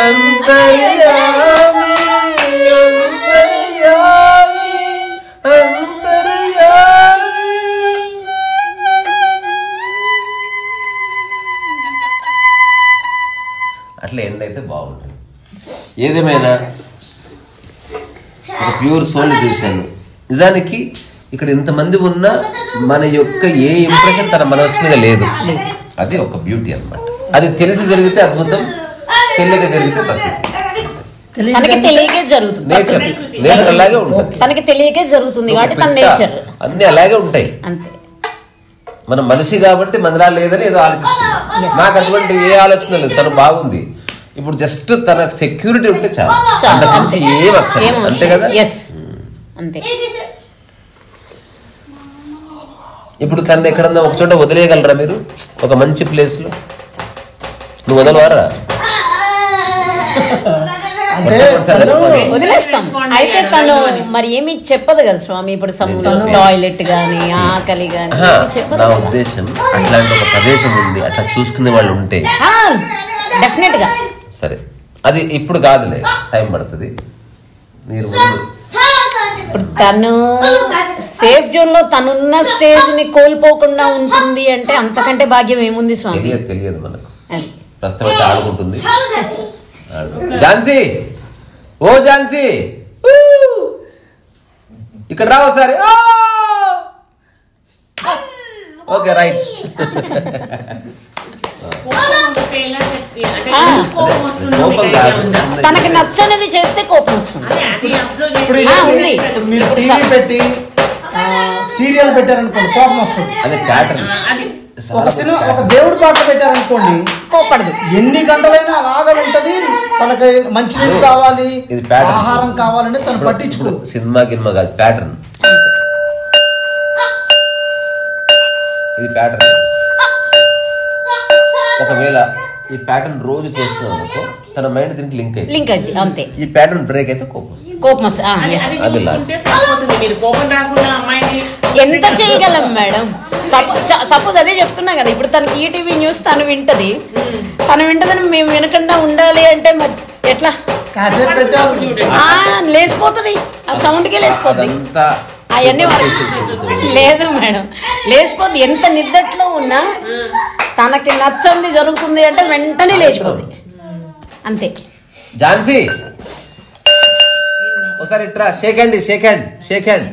అంతర్యామి అంతర్యామి అంతర్యామి. అట్లా ఎండ్ అయితే బాగుంటుంది. ఏదేమైనా ఒక ప్యూర్ సోల్ చూశాను. నిజానికి ఇక్కడ ఇంతమంది ఉన్నా మన యొక్క ఏ ఇంప్రెషన్ తన మనసు మీద లేదు. అది ఒక బ్యూటీ అన్నమాట. అది తెలిసి జరిగితే అద్భుతం, తెలియక జరిగితే తనకి తెలియకే జరుగుతుంది. నేచర్ నేచర్ అలాగే ఉంటుంది. తనకి తెలియకే జరుగుతుంది కాబట్టి తన నేచర్ అన్ని అలాగే ఉంటాయి. అంతే. మనం మనిషి కాబట్టి మనలా లేదని ఏదో ఆలోచిస్తున్నాం. నాకు అటువంటి ఏ ఆలోచన లేదు. తను బాగుంది. ఇప్పుడు జస్ట్ తన సెక్యూరిటీ ఉంటే చాలు, అంతకుమించి ఏం అక్కర్లేదు. అంతే కదా. అంతే. ఇప్పుడు తను ఎక్కడన్నా ఒక చోట వదిలేయగలరా మీరు? ఒక మంచి ప్లేస్ లో నువ్వు వదలవారా? వదిలేస్తాం. అయితే తను మరి ఏమి చెప్పదు కదా స్వామి. ఇప్పుడు టాయిలెట్ గానీ ఆకలి గానీ చెప్పదు. నా ఉద్దేశం అట్లాంటి ఒక ప్రదేశం ఉంది, అట్లా చూసుకునే వాళ్ళు ఉంటే డెఫినెట్ గా. సరే, అది ఇప్పుడు కాదులే, టైం పడుతుంది. మీరు ఇప్పుడు తను సేఫ్ జోన్ లో తనున్న స్టేజ్ ని కోల్పోకుండా ఉంటుంది అంటే అంతకంటే భాగ్యం ఏముంది స్వామి? తెలియదు మనకు. ప్రస్తుతం అయితే ఆడుకుంటుంది. ఝాన్సీ, ఓ ఝాన్సీ, ఇక్కడ రావు సరే. Okay, right. తనకి నచ్చనిది చేస్తే కోపం వస్తుంది. మీరు టీవీ పెట్టి సీరియల్ పెట్టారనుకోండి కోపం వస్తుంది. అదే ప్యాటర్న్. ఒక సినిమా, ఒక దేవుడి పాట పెట్టారనుకోండి కోపడదు. ఎన్ని గంటలైనా అలాగే ఉంటది. తనకి మంచినీళ్ళు కావాలి, ఆహారం కావాలంటే తను పట్టించుకోదు. సినిమా గినిమా కాదు, ప్యాటర్న్. ఇది ప్యాటర్న్. ఒకవేళ ఈ ప్యాటర్న్ రోజు చేస్తున్నాం అనుకో, తన మైండ్ దీనికి లింక్ అయింది. అంతే. ఈ ప్యాటర్న్ బ్రేక్ అయితే కోపం వస్తుంది. ఎంత చేయగలం మేడం? సపోజ్ అదే చెప్తున్నా కదా. ఇప్పుడు తనకి ఈటీవీ న్యూస్ తను వింటదని మేము వినకుండా ఉండాలి అంటే మరి ఎట్లా? లేచిపోతుంది. ఆ సౌండ్కే లేచిపోతుంది. అవన్నీ లేదు మేడం, లేచిపోద్ది. ఎంత నిద్దట్లో ఉన్నా తనకి నచ్చంది జరుగుతుంది అంటే వెంటనే లేచిపోద్ది. అంతే. ఝాన్సీ, ఒకసారి ఇట్రా. Shake hand, shake hand, shake hand.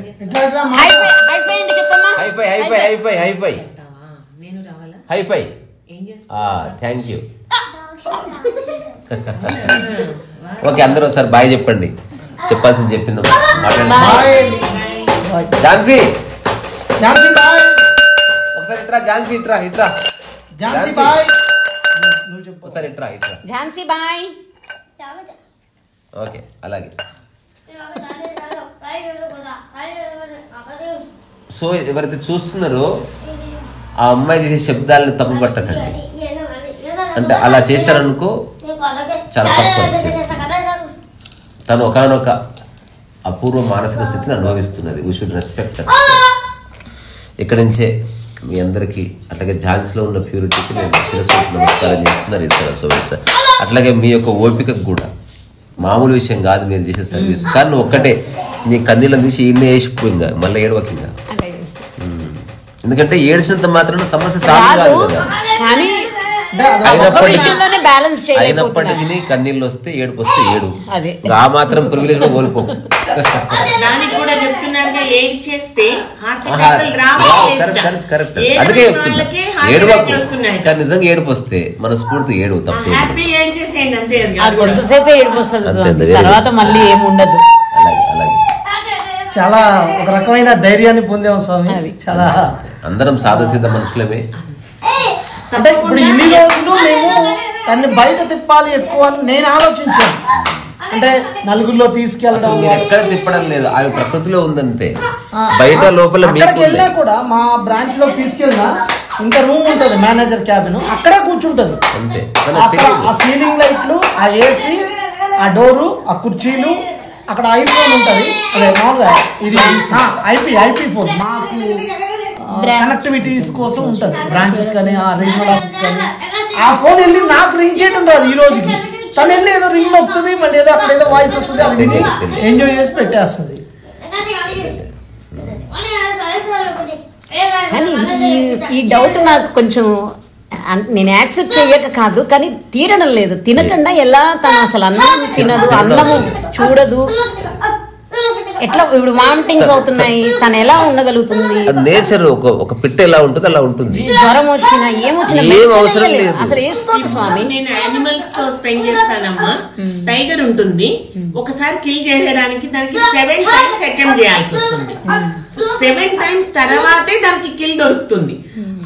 High five. Thank you. Okay, అందరూ ఒకసారి బాయ్ చెప్పండి. చెప్పాల్సింది చెప్పింది. ఝాన్సీ, ఒకసారి ఇట్రా. ఝాన్సీ ఇట్రా, ఇట్రా. ఒకసారి ఇట్రా, ఇట్రా. ఝాన్సీ బాయ్. ఓకే, అలాగే. సో ఎవరైతే చూస్తున్నారో ఆ అమ్మాయి చేసే శబ్దాలను తప్పు పట్టకండి. అంటే అలా చేశారనుకో చాలా తప్పు. తను ఒకనొక అపూర్వ మానసిక స్థితిని అనుభవిస్తున్నది. We should respect. ఇక్కడి నుంచే మీ అందరికీ, అట్లాగే ఝాన్సీలో ఉన్న ప్యూరిటీకి నేను నమస్కారం చేస్తున్నారు ఈశ్వర. సో సార్, అట్లాగే మీ యొక్క ఓపికకు కూడా మామూలు విషయం కాదు మీరు చేసే సర్వీస్. కానీ నువ్వు ఒక్కటే నీ కన్నీళ్ళని తీసి ఈయన వేసిపోయిందా, మళ్ళీ ఏడవకింగా. ఎందుకంటే ఏడ్చినంత మాత్రం సమస్య సాల్వ్ కాదు కదా. అయినప్పటికీ కన్నీళ్ళు వస్తే ఏడుపు వస్తే ఏడు. ఆ మాత్రం ప్రివిలేజ్ లో కోల్పోకు. కరెక్ట్. అందుకే చెప్తున్నా, ఏడువకు. కానీ నిజంగా ఏడుపు వస్తే మన స్ఫూర్తి ఏడు తప్ప. తర్వాత మళ్ళీ ఏముండదు. అలాగే చాలా ఒక రకమైన ధైర్యాన్ని పొందాము స్వామి. చాలా అందరం సాదాసీద మనుషులమే. అంటే ఇప్పుడు ఇన్ని రోజులు మేము తన్ని బయట తిప్పాలి ఎక్కువ అని నేను ఆలోచించాను. అంటే నలుగురిలో తీసుకెళ్ళడం. మీరు ఎక్కడ తిప్పడం లేదు, అవి ప్రకృతిలో ఉందంతే. బయట లోపల వెళ్ళినా కూడా మా బ్రాంచ్ లో తీసుకెళ్ళినా ఇంకా రూమ్ ఉంటుంది, మేనేజర్ క్యాబిన్, అక్కడే కూర్చుంటది అంతే. ఆ సీలింగ్ లైట్లు, ఆ ఏసీ, ఆ డోరు, ఆ కుర్చీలు, అక్కడ ఐఫోన్ ఉంటది. అదే మామూలుగా ఇది ఐపీ ఫోన్. మాకు కనెక్టివిటీస్ కోసం ఉంటుంది, బ్రాంచెస్ కానీ ఆ రీజనల్ ఆఫీస్ కానీ. ఆ ఫోన్ వెళ్ళి నాకు రింగ్ చేయడం రాదు ఈ రోజుకి. తను వెళ్ళి ఏదో రింగ్ నొక్కుతుంది, మళ్ళీ ఏదో అక్కడ ఏదో వాయిస్ వస్తుంది, అది విని ఎంజాయ్ చేసి పెట్టేస్తుంది. కానీ ఈ డౌట్ నాకు కొంచెం నేను యాక్సెప్ట్ చెయ్యక కాదు, కానీ తీరడం లేదు. తినకుండా ఎలా తను అసలు అన్నం తినదు, అన్నము చూడదు, ఎట్లా ఇప్పుడు వామిటింగ్స్ అవుతున్నాయి, తను ఎలా ఉండగలుగుతుంది? నేచర్ ఒక పిట్ట ఎలా ఉంటుంది అలా ఉంటుంది. జ్వరం వచ్చినా ఏమొచ్చినా ఏం అవసరం లేదు, అసలు వేసుకోదు స్వామి. నేను యానిమల్స్ తో స్పెండ్ చేస్తానమ్మా. టైగర్ ఉంటుంది, ఒకసారి కిల్ చేయడానికి దానికి 7 times అటెంప్ట్ చేయాల్సి వస్తుంది. 7 times తర్వాతే దానికి కిల్ దొరుకుతుంది.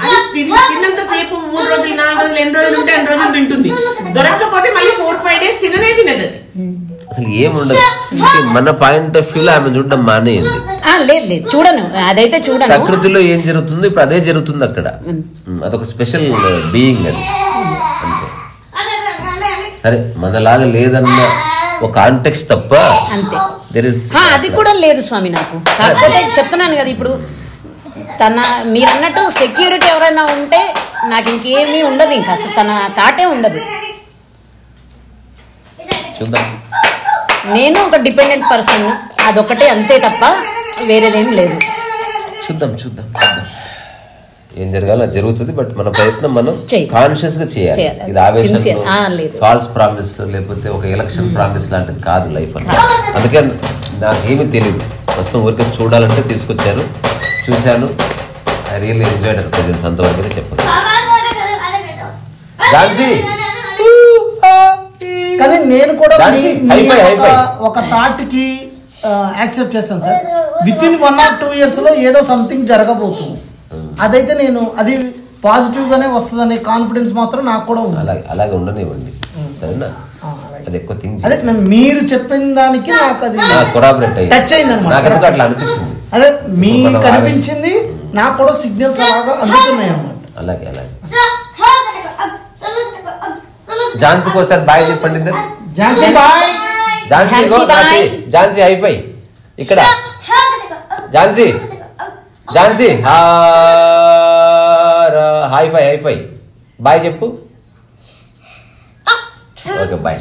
అది తిన్నంత సేపు 3 రోజులు 4 రోజులు ఎన్ని రోజులు ఉంటే అన్ని రోజులు తింటుంది. దొరకకపోతే మళ్ళీ 4-5 days తిననే తినదు. అసలు ఏముండదు. మన పాయింట్ ఆఫ్ వ్యూలో ఆమె చూడడం మానేయండి. లేదు లేదు చూడను, అదైతే చూడను. ప్రకృతిలో ఏం జరుగుతుందో ఇప్పుడు అదే జరుగుతుంది అక్కడ. అదొక స్పెషల్ బీయింగ్ అది అంతే. సరే మనలాగా లేదన్న ఒక కాంటెక్స్ట్ తప్ప దేర్ ఇస్ అది కూడా లేదు స్వామి నాకు. కాకపోతే చెప్తున్నాను కదా, ఇప్పుడు తన మీరు అన్నట్టు సెక్యూరిటీ ఎవరైనా ఉంటే నాకు ఇంకేమీ ఉండదు, ఇంకా అసలు తన తాటే ఉండదు. చూద్దాం. నేను ఒక డిపెండెంట్ పర్సన్, అదొకటే అంతే తప్ప వేరేదేం లేదు. చూద్దాం చూద్దాం చూద్దాం ఏం జరగాలో జరుగుతుంది. బట్ మన ప్రయత్నం మనం కాన్షియస్ గా చేయాలి. ఇది ఆవేశంలో ఫాల్స్ ప్రామిస్ లేకపోతే ఒక ఎలక్షన్ ప్రామిస్ లాంటిది కాదు లైఫ్ అంటే. అందుకే నాకేమీ తెలియదు, ప్రస్తుతం ఊరికే చూడాలంటే తీసుకొచ్చారు, చూశాను. I really enjoyed the presence. అంతవరకు చెప్పదు. ఝాన్సీ కానీ నేను కూడా ఒక థాట్ కి యాక్సెప్ట్ చేస్తాను sir. With in 1 or 2 years లో ఏదో సంథింగ్ జరగబోతుంది. అదైతే నేను అది పాజిటివ్ గానే వస్తుందనే కాన్ఫిడెన్స్ మాత్రం నాకు కూడా ఉంది. అలాగే ఉండనివ్వండి సరేనా. అది ఎక్కువ థింక్ అదే మీరు చెప్పిన దానికి నాకు అది కొరాబరేట్ టచ్ అయింది అనమాట. నాకు అట్లా అనిపించింది. అదే మీకు కనిపించింది, నాకు కూడా సిగ్నల్స్ అలాగా అందుతున్నాయి అన్నమాట. అలాగే అలాగే. ఝాన్సీకి ఒకసారి బాయ్ చెప్పండి. ఝాన్సీ బాయ్. ఝాన్సీ హైఫై ఇక్కడ. Jhansi Jhansi high five high five bye చెప్పు. Okay bye.